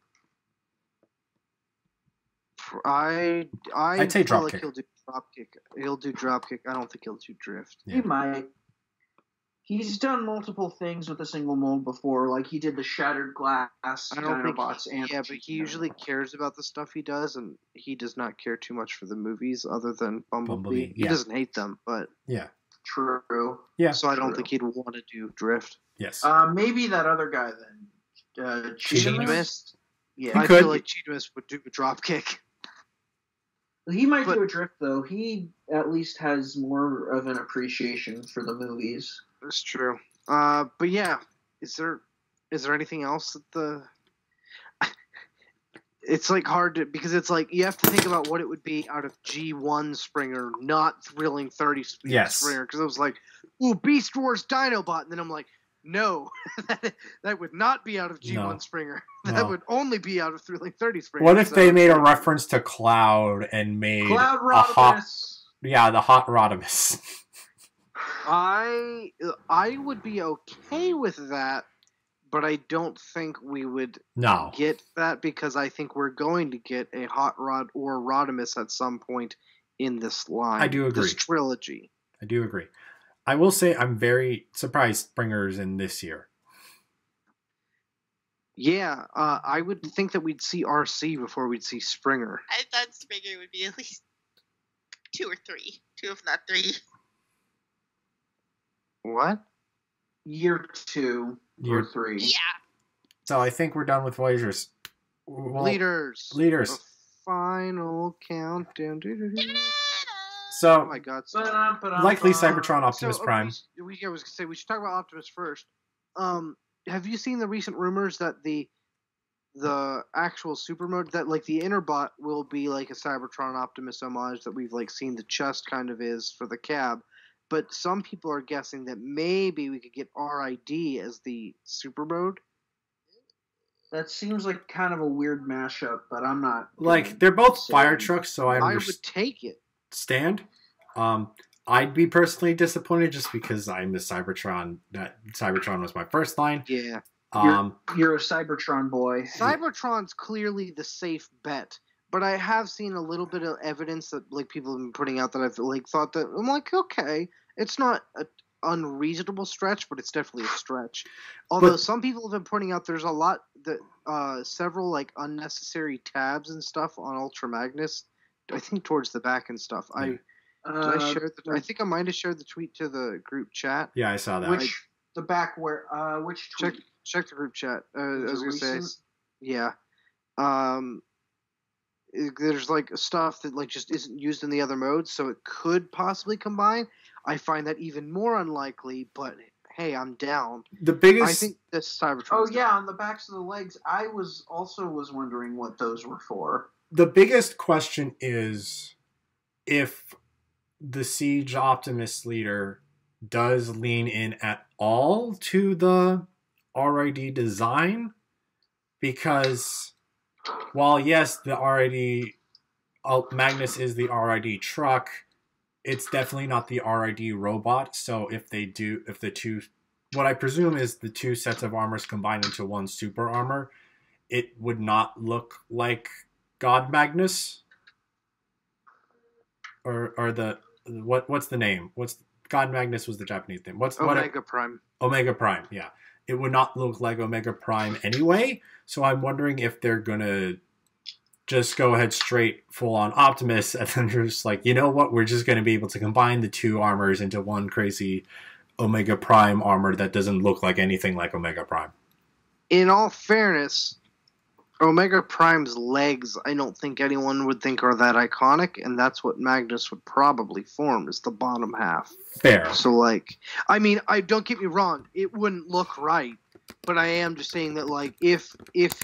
I'd say feel Dropkick. like he'll do Dropkick. He'll do Dropkick. I don't think he'll do Drift. Yeah. He might. He's done multiple things with a single mold before, like he did the Shattered Glass, I don't think. Dinobots, and Yeah, but he usually cares about the stuff he does, and he does not care too much for the movies, other than Bumblebee. Bumblebee, He yeah. doesn't hate them, but Yeah. True. Yeah. so I don't True. think he'd want to do Drift. Yes. Maybe that other guy then. Cheetah. Yeah. I could. feel like Cheetahmus would do a Dropkick. He might But- do a drift though. He at least has more of an appreciation for the movies. That's true. But yeah, is there anything else that the? It's like hard to, because it's like you have to think about what it would be out of G1 Springer, not Thrilling 30 Yes. Springer, because I was like, ooh, Beast Wars Dinobot, and then I'm like, no, that would not be out of G1 No. Springer. No. That would only be out of Thrilling 30 Springer. What if So they it's made a like- reference to Cloud and made Cloud a hot, Rodimus. the hot Rodimus? I would be okay with that, but I don't think we would No. get that, because I think we're going to get a Hot Rod or Rodimus at some point in this line. I do agree. This trilogy. I do agree. I will say I'm very surprised Springer's in this year. Yeah, I would think that we'd see RC before we'd see Springer. I thought Springer would be at least 2 or 3. 2, if not 3. What? Year 2 or 3. Yeah. So I think we're done with Voyagers. Well, Leaders. Leaders. The final countdown. So, Oh my god. likely Cybertron Optimus Prime. I was going to say, we should talk about Optimus first. Have you seen the recent rumors that the actual super mode, that like the Interbot will be like a Cybertron Optimus homage that we've like seen the chest kind of is for the cab, but some people are guessing that maybe we could get RID as the super mode. That seems like kind of a weird mashup, but I'm not. Like, they're both fire trucks, so I would take it. Stand. I'd be personally disappointed just because I'm the Cybertron. That Cybertron was my first line. Yeah. You're a Cybertron boy. Cybertron's clearly the safe bet, but I have seen a little bit of evidence that like people have been putting out that I've like thought that I'm like, okay, it's not an unreasonable stretch, but it's definitely a stretch. Although some people have been pointing out there's a lot that several like unnecessary tabs and stuff on Ultra Magnus. I think towards the back and stuff. Did I share I think I might have shared the tweet to the group chat. Yeah, I saw that. The back where which tweet? Check the group chat. I was gonna say, yeah. There's like stuff that like just isn't used in the other modes, so it could possibly combine. I find that even more unlikely, but hey, I'm down. The biggest, I think that's Cybertron. Oh yeah, on the backs of the legs. I was wondering what those were for. The biggest question is if the Siege Optimus leader does lean in at all to the RID design, because while yes, the RID Magnus is the RID truck, it's definitely not the RID robot. So if the two, what I presume is the two sets of armors combined into one super armor, it would not look like God Magnus, or what's the name? God Magnus was the Japanese name. Omega Prime? Omega Prime, yeah. It would not look like Omega Prime anyway. So I'm wondering if they're gonna just go ahead straight full on Optimus, and then they're just like, you know what? We're just gonna be able to combine the two armors into one crazy Omega Prime armor that doesn't look like anything like Omega Prime. In all fairness, Omega Prime's legs, I don't think anyone would think are that iconic, and that's what Magnus would probably form, is the bottom half. Fair. So, like, I mean, don't get me wrong, it wouldn't look right, but I am just saying that, like, if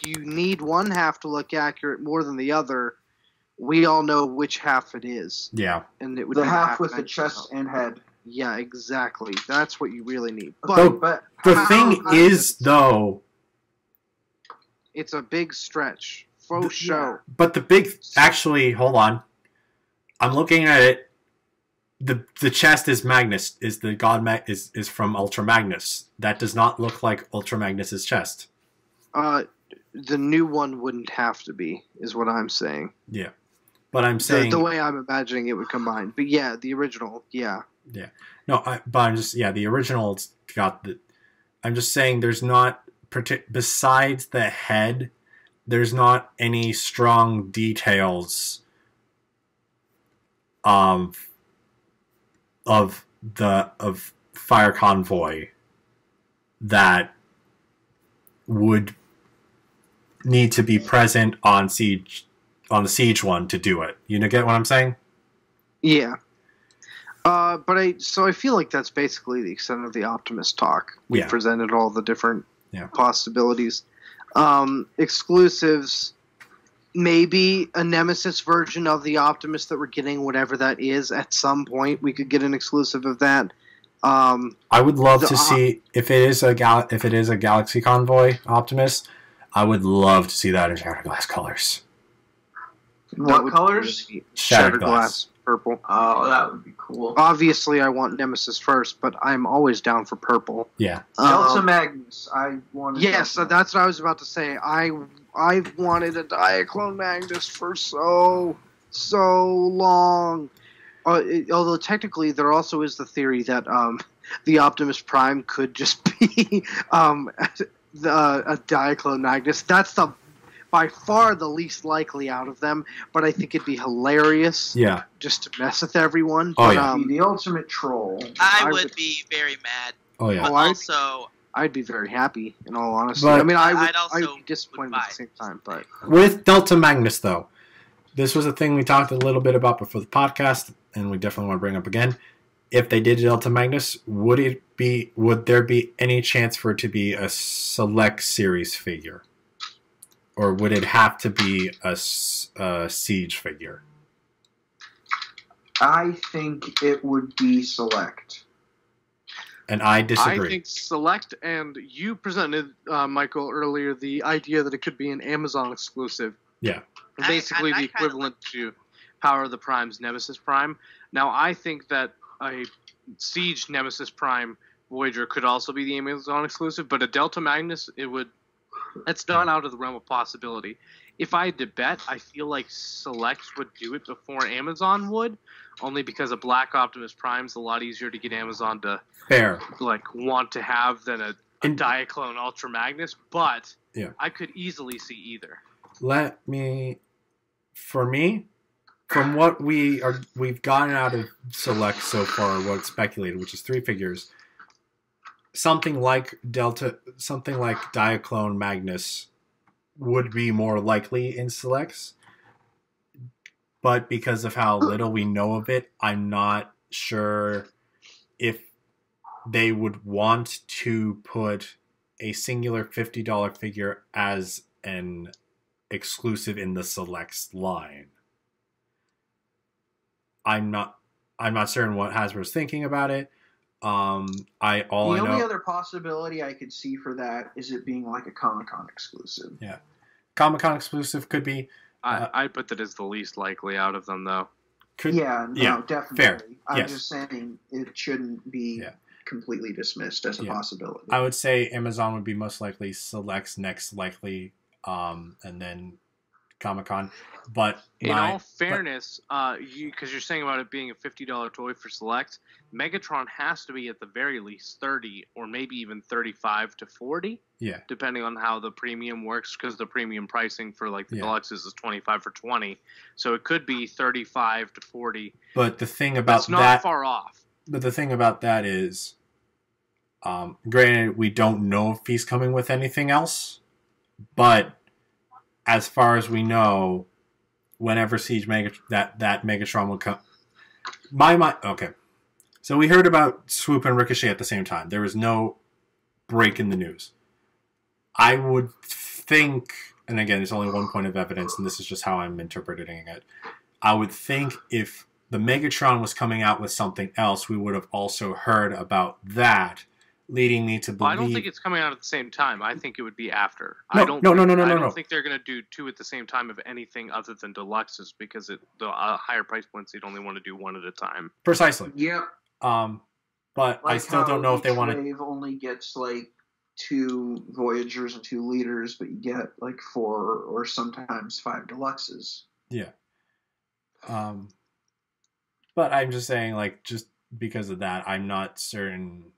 you need one half to look accurate more than the other, we all know which half it is. Yeah. And it would the be half with the chest and head. Yeah, exactly. That's what you really need. But the thing is, though, it's a big stretch. Faux show. But the big... Actually, hold on. I'm looking at it. The chest is Magnus. Is the God is from Ultra Magnus. That does not look like Ultra Magnus's chest. The new one wouldn't have to be, is what I'm saying. Yeah. But I'm saying... The way I'm imagining it would combine. But yeah, the original, yeah. Yeah. No, but I'm just... Yeah, the original's got the... I'm just saying there's not... Besides the head, there's not any strong details of Fire Convoy that would need to be present on the Siege one to do it. You know, get what I'm saying? Yeah. But I feel like that's basically the extent of the Optimus talk. We presented all the different possibilities. Exclusives, maybe a Nemesis version of the Optimus that we're getting, whatever that is. At some point, we could get an exclusive of that. I would love to see if it is a Galaxy Convoy Optimus. I would love to see that in Shattered Glass colors. What colors? Shattered Glass. Purple. Oh, that would be cool. Obviously, I want Nemesis first, but I'm always down for purple. Yeah. Delta Magnus. I wanted. Yes, that's what I was about to say. I've wanted a Diaclone Magnus for so long. Although technically, there also is the theory that the Optimus Prime could just be a Diaclone Magnus. That's by far the least likely out of them, but I think it'd be hilarious. Yeah. Just to mess with everyone. Oh, but, yeah. The ultimate troll. I would be very mad. Oh yeah. But also, I'd be very happy, in all honesty. But- I mean, I'd also be disappointed would at the same time, but With Delta Magnus, though, this was a thing we talked a little bit about before the podcast, and we definitely want to bring up again. If they did Delta Magnus, would there be any chance for it to be a select series figure? Or would it have to be a Siege figure? I think it would be select. And I disagree. I think select, and you presented, Michael, earlier the idea that it could be an Amazon exclusive. Yeah. Basically I the kinda equivalent to Power of the Prime's Nemesis Prime. Now, I think that a Siege Nemesis Prime Voyager could also be the Amazon exclusive, but a Delta Magnus, it's not out of the realm of possibility. If I had to bet, I feel like Select would do it before Amazon would, only because a Black Optimus Prime's a lot easier to get Amazon to Fair. want to have than a Diaclone Ultra Magnus, but Yeah. I could easily see either. For me, from what we've gotten out of Select so far, what's speculated, which is 3 figures, something like Diaclone Magnus would be more likely in Selects. But because of how little we know of it, I'm not sure if they would want to put a singular $50 figure as an exclusive in the Selects line. I'm not certain what Hasbro's thinking about it. The only other possibility I could see for that is it being like a Comic-Con exclusive. Yeah. Comic-Con exclusive could be. I put that as the least likely out of them, though. Definitely. Fair. I'm Yes. just saying it shouldn't be completely dismissed as a possibility. I would say Amazon would be most likely, Selects next likely, and then Comic-Con. But in all fairness, because you're saying about it being a $50 toy for Select, Megatron has to be at the very least 30 or maybe even 35 to 40. Yeah. Depending on how the premium works, because the premium pricing for like the deluxes is 25 for 20, so it could be 35 to 40. But the thing about it's not far off. But the thing about that is, granted, we don't know if he's coming with anything else, but as far as we know, whenever Siege that Megatron will come, okay. So we heard about Swoop and Ricochet at the same time. There was no break in the news. I would think, and again, there's only one point of evidence, and this is just how I'm interpreting it. I would think if the Megatron was coming out with something else, we would have also heard about that, leading me to believe. I don't think it's coming out at the same time. I think it would be after. No. I don't think they're going to do 2 at the same time of anything other than deluxes, because the higher price points, they'd only want to do 1 at a time. Precisely. Yep. But I still don't know if they want to. Wave only gets like 2 Voyagers and 2 Leaders, but you get like 4 or sometimes 5 deluxes. Yeah. But I'm just saying, like, just because of that, I'm not certain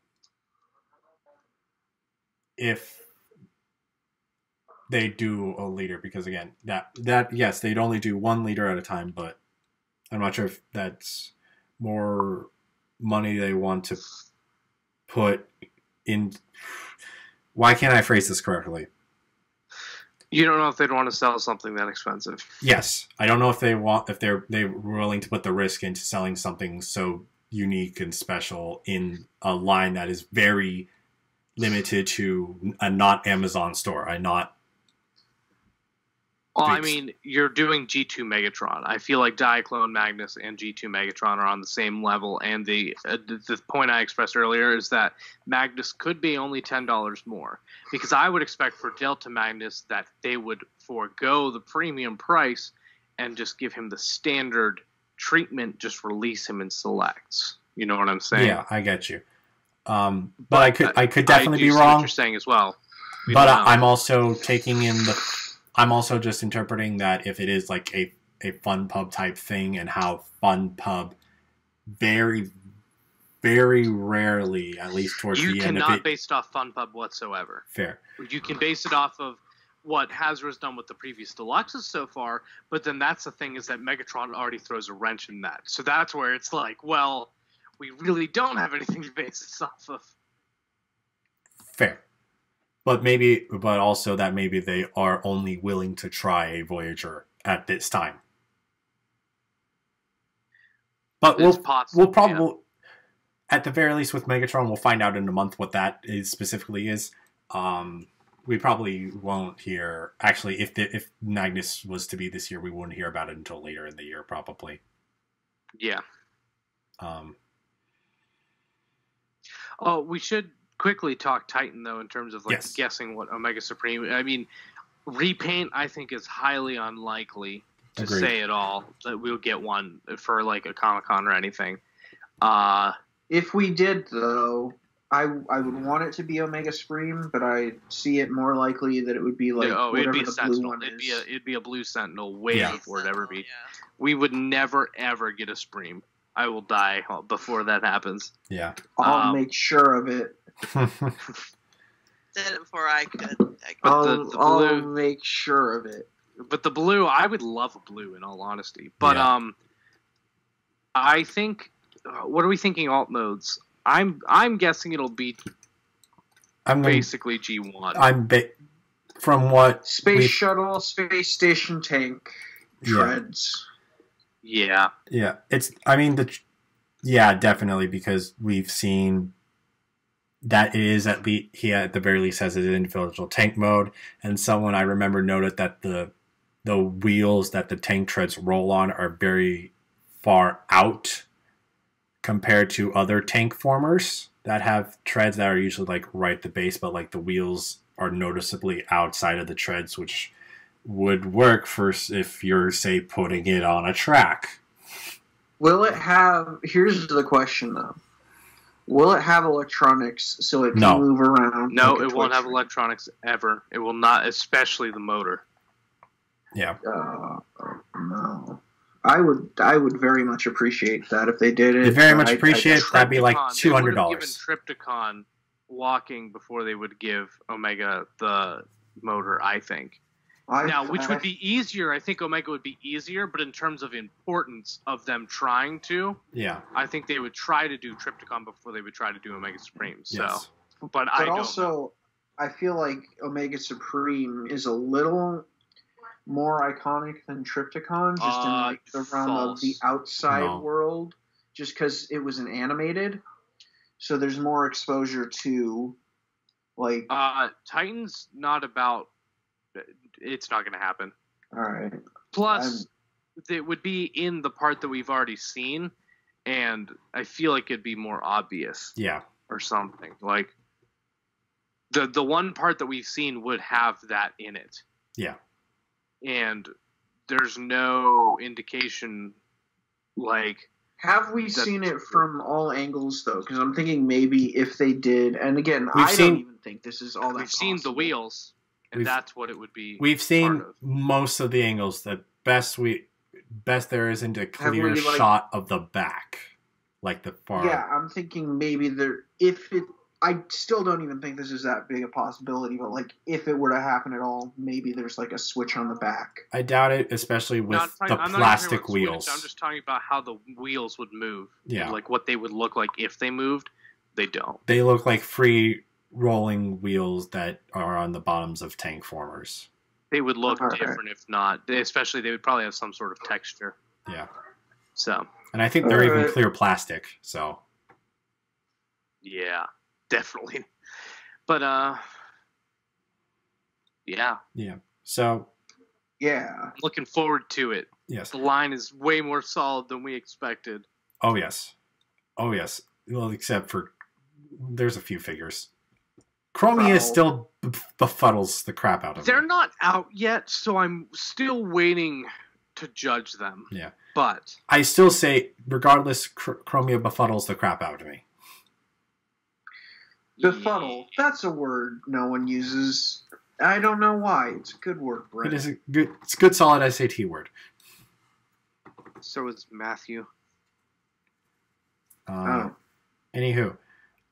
if they do a leader, because again, that yes, they'd only do 1 leader at a time, but I'm not sure if that's more money they want to put in. Why can't I phrase this correctly? You don't know if they'd want to sell something that expensive. Yes, I don't know if they're willing to put the risk into selling something so unique and special in a line that is very limited to a not Amazon store. Well, I mean, you're doing G2 Megatron. I feel like Diaclone Magnus and G2 Megatron are on the same level, and the point I expressed earlier is that Magnus could be only $10 more, because I would expect for Delta Magnus that they would forego the premium price and just give him the standard treatment, just release him in Selects. You know what I'm saying? Yeah, I get you. But I could definitely be what wrong. You're saying as well. But I'm also I'm also just interpreting that if it is like a Fun Pub type thing, and how Fun Pub very very rarely, at least towards You the end of it. cannot base it off FunPub whatsoever. Fair. You can base it off of what Hasbro's done with the previous deluxes so far, but then that's the thing is that Megatron already throws a wrench in that. So that's where it's like, well, we really don't have anything to base this off of. Fair. But also that maybe they are only willing to try a Voyager at this time. But we'll probably, at the very least with Megatron, we'll find out in a month what that specifically is. We probably won't hear. Actually, if Magnus was to be this year, we wouldn't hear about it until later in the year, probably. Yeah. Oh, we should quickly talk Titan though, in terms of guessing what Omega Supreme. I mean, repaint I think is highly unlikely to Agreed. say at all that we'll get one for like a Comic-Con or anything. If we did though, I would want it to be Omega Supreme, but I see it more likely that it would be like whatever the blue one is. It'd be a Blue Sentinel way before it ever be. Yeah. We would never ever get a Supreme. I will die before that happens. Yeah. I'll make sure of it. Did it before I could. I'll make sure of it. But the blue, I would love a blue in all honesty. But I think, what are we thinking alt modes? I'm guessing it'll be basically G1. From what Space Shuttle, Space Station Tank, treads. Yeah. Yeah. Definitely, because we've seen that it is he at the very least has an individual tank mode, and someone I remember noted that the wheels that the tank treads roll on are very far out compared to other tank formers that have treads that are usually like right at the base, but like the wheels are noticeably outside of the treads, which would work for if you're, say, putting it on a track. Will it have... Here's the question, though. Will it have electronics so it can move around? No, it won't have electronics ever. It will not, especially the motor. Yeah. No. I would very much appreciate that if they did it. That'd be like $200. They would have given Trypticon walking before they would give Omega the motor, I think. Which would be easier. I think Omega would be easier, but in terms of importance of them trying to, I think they would try to do Trypticon before they would try to do Omega Supreme. So, yes. but I don't also, know. I feel like Omega Supreme is a little more iconic than Trypticon, just in like the realm of the outside world, just because it was an animated. So there's more exposure to, like... Titan's not about... It's not going to happen. All right. Plus, it would be in the part that we've already seen, and I feel like it'd be more obvious. Yeah. Or something. Like, the one part that we've seen would have that in it. Yeah. And there's no indication, like... Have we seen it from all angles, though? Because I'm thinking maybe if they did... And again, don't even think this is all that We've seen the wheels... And that's what it would be. We've seen most of the angles. The best there isn't a clear shot of the back, like the far. Yeah, I'm thinking maybe I still don't even think this is that big a possibility, but like if it were to happen at all, maybe there's like a switch on the back. I doubt it, especially with the plastic wheels. Switch, I'm just talking about how the wheels would move. Yeah, like what they would look like if they moved. They don't. They look like free rolling wheels that are on the bottoms of tank formers. They would look different if not. Especially they would probably have some sort of texture. Yeah. So. And I think they're even clear plastic, so. Yeah, definitely. But, yeah. Yeah. So. Yeah. I'm looking forward to it. Yes. The line is way more solid than we expected. Oh, yes. Oh, yes. Well, except for there's a few figures. Chromia still befuddles the crap out of me. They're not out yet, so I'm still waiting to judge them. Yeah. But I still say, regardless, Chromia befuddles the crap out of me. Befuddle. That's a word no one uses. I don't know why. It's a good word, Brett. It's a good solid SAT word. So is Matthew. Anywho.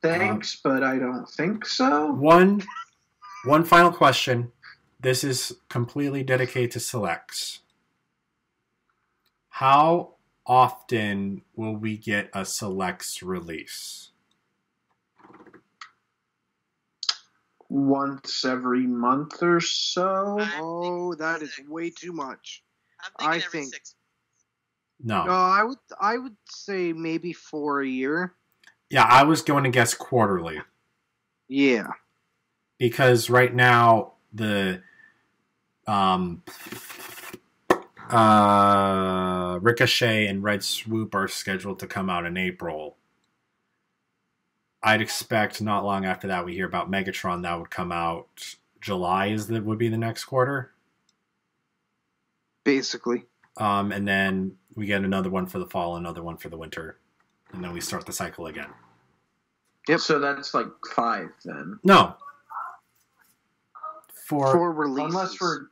Thanks, but I don't think so. One final question. This is completely dedicated to selects. How often will we get a selects release? Once every month or so. Oh, that is way too much. I'm thinking every 6 months. No. No, I would say maybe 4 a year. Yeah, I was going to guess quarterly. Yeah. Because right now the Ricochet and Red Swoop are scheduled to come out in April. I'd expect not long after that we hear about Megatron that would come out July would be the next quarter. Basically. And then we get another one for the fall, another one for the winter. And then we start the cycle again. Yep. So that's like 5 then. No. 4 releases. Unless we're...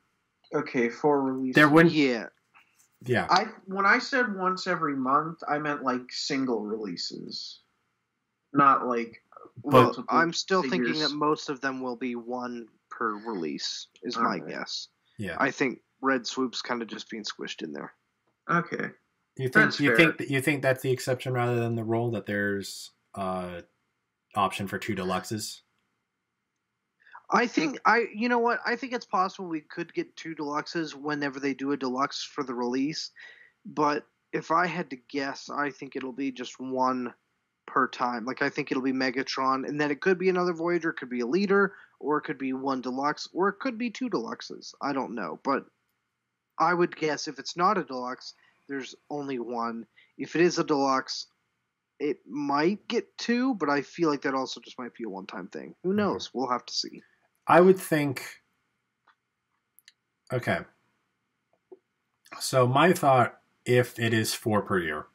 Okay, 4 releases. There wouldn't... Yeah. Yeah. When I said once every month, I meant like single releases. Not like... But I'm still figures. thinking that most of them will be 1 per release, is my guess. Yeah. I think Red Swoop's kind of just being squished in there. Okay. You think that's the exception rather than the rule, that there's option for 2 deluxes? You know what? I think it's possible we could get 2 deluxes whenever they do a deluxe for the release. But if I had to guess, I think it'll be just 1 per time. Like, I think it'll be Megatron, and then it could be another Voyager, it could be a leader, or it could be 1 deluxe, or it could be 2 deluxes. I don't know. But I would guess if it's not a deluxe, there's only 1. If it is a deluxe, it might get 2, but I feel like that also just might be a one-time thing. Who knows? We'll have to see. I would think... Okay. So my thought, if it is 4 per year,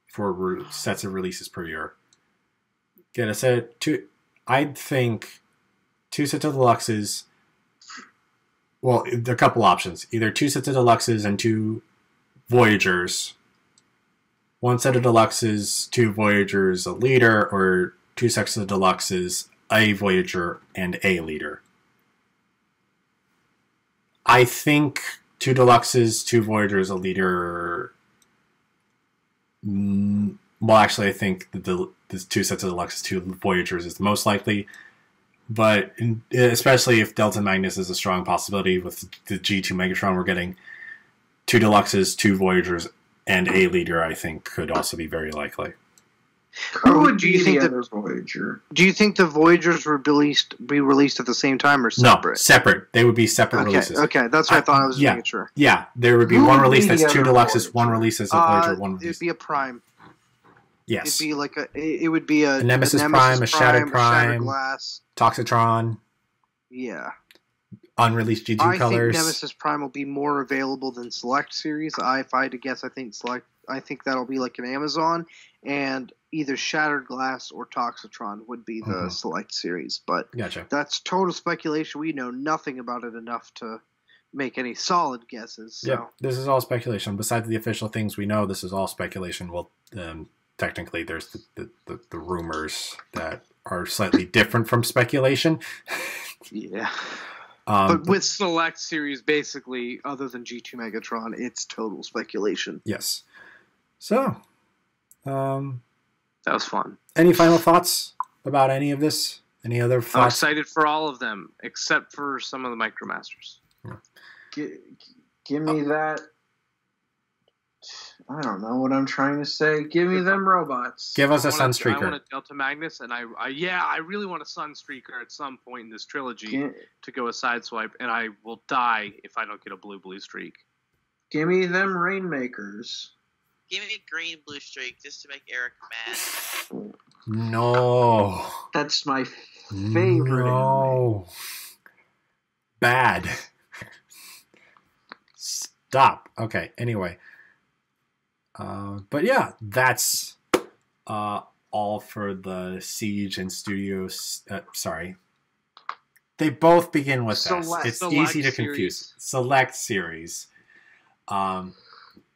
4 sets of releases per year, get a set 2... I'd think 2 sets of deluxes... Well, there are a couple options. Either 2 sets of deluxes and 2 Voyagers. 1 set of deluxes, 2 Voyagers, a leader, or 2 sets of deluxes, a Voyager, and a leader. I think 2 deluxes, 2 Voyagers, a leader... Well, actually, I think the 2 sets of deluxes, 2 Voyagers is the most likely. But especially if Delta Magnus is a strong possibility with the G2 Megatron, we're getting 2 deluxes, 2 Voyagers, and a leader, I think, could also be very likely. Who would be the other Voyager? Do you think the Voyagers were be released at the same time or separate? No, separate. They would be separate releases. Okay, that's what I thought. I was making sure. Yeah, there would be Who one would release be that's the 2 other deluxes, Voyager? 1 release as a Voyager, 1 release. It'd be a Prime. Yes. It'd be like it would be a Nemesis Prime, a Shattered Prime, Glass. Toxitron, Yeah. unreleased G2 I colors. think Nemesis Prime will be more available than Select series. If I had to guess, I think that'll be like an Amazon, and either Shattered Glass or Toxitron would be the Select series. But Gotcha. that's total speculation. We know nothing about it enough to make any solid guesses. So. Yeah, this is all speculation. Besides the official things we know, this is all speculation. Well, technically, there's the rumors that are slightly different from speculation. Yeah. But with Select series, basically, Other than G2 Megatron, it's total speculation. Yes. So, that was fun. any final thoughts about any of this? Any other I'm thoughts? excited for all of them, except for some of the Micromasters. Give me that. I don't know what I'm trying to say. Give me them robots. Give us a I Sunstreaker. want a Delta Magnus, and I really want a Sunstreaker at some point in this trilogy to go a sideswipe, and I will die if I don't get a blue streak. Give me them Rainmakers. Give me a green blue streak just to make Eric mad. No. That's my favorite. No. Bad. Stop. Okay, anyway. But yeah, that's all for the Siege and Studios. Sorry. They both begin with S. It's easy to confuse. Select series.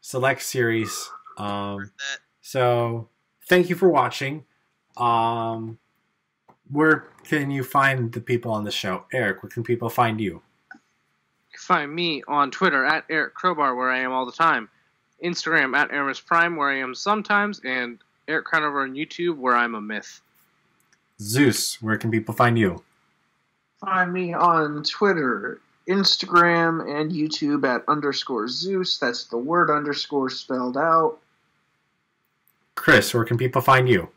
Select series. So, thank you for watching. Where can you find the people on the show? Eric, where can people find you? You can find me on Twitter at Eric Crowbar, where I am all the time. Instagram at Aramis Prime, where I am sometimes, and Eric Crowbar on YouTube, where I'm a myth. Zeus, where can people find you? Find me on Twitter, Instagram, and YouTube at _Zeus. That's the word _, spelled out. Chris, where can people find you?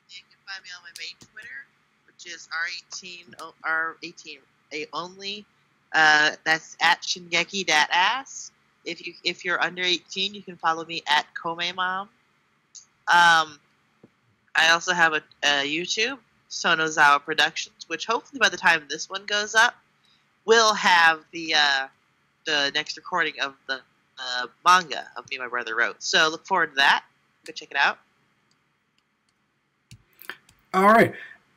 You can find me on my main Twitter, which is R18A only. That's at Shingeki.ass. If you're under 18, you can follow me at KomeMom. I also have a YouTube, Sonozawa Productions, which hopefully by the time this one goes up, will have the next recording of the manga of Me and My Brother wrote. So look forward to that. Go check it out. All right.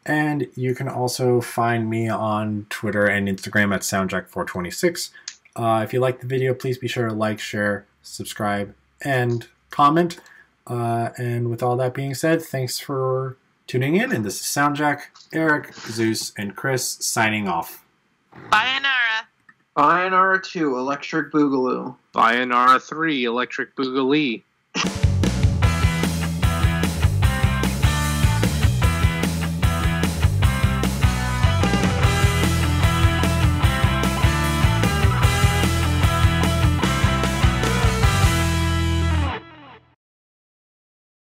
And you can also find me on Twitter and Instagram at SoundJack426. If you like the video, please be sure to like, share, subscribe, and comment. And with all that being said, thanks for tuning in. And this is SoundJack, Eric, Zeus, and Chris signing off. Sayonara. INR2, Electric Boogaloo. Sayonara 3, Electric Boogaloo.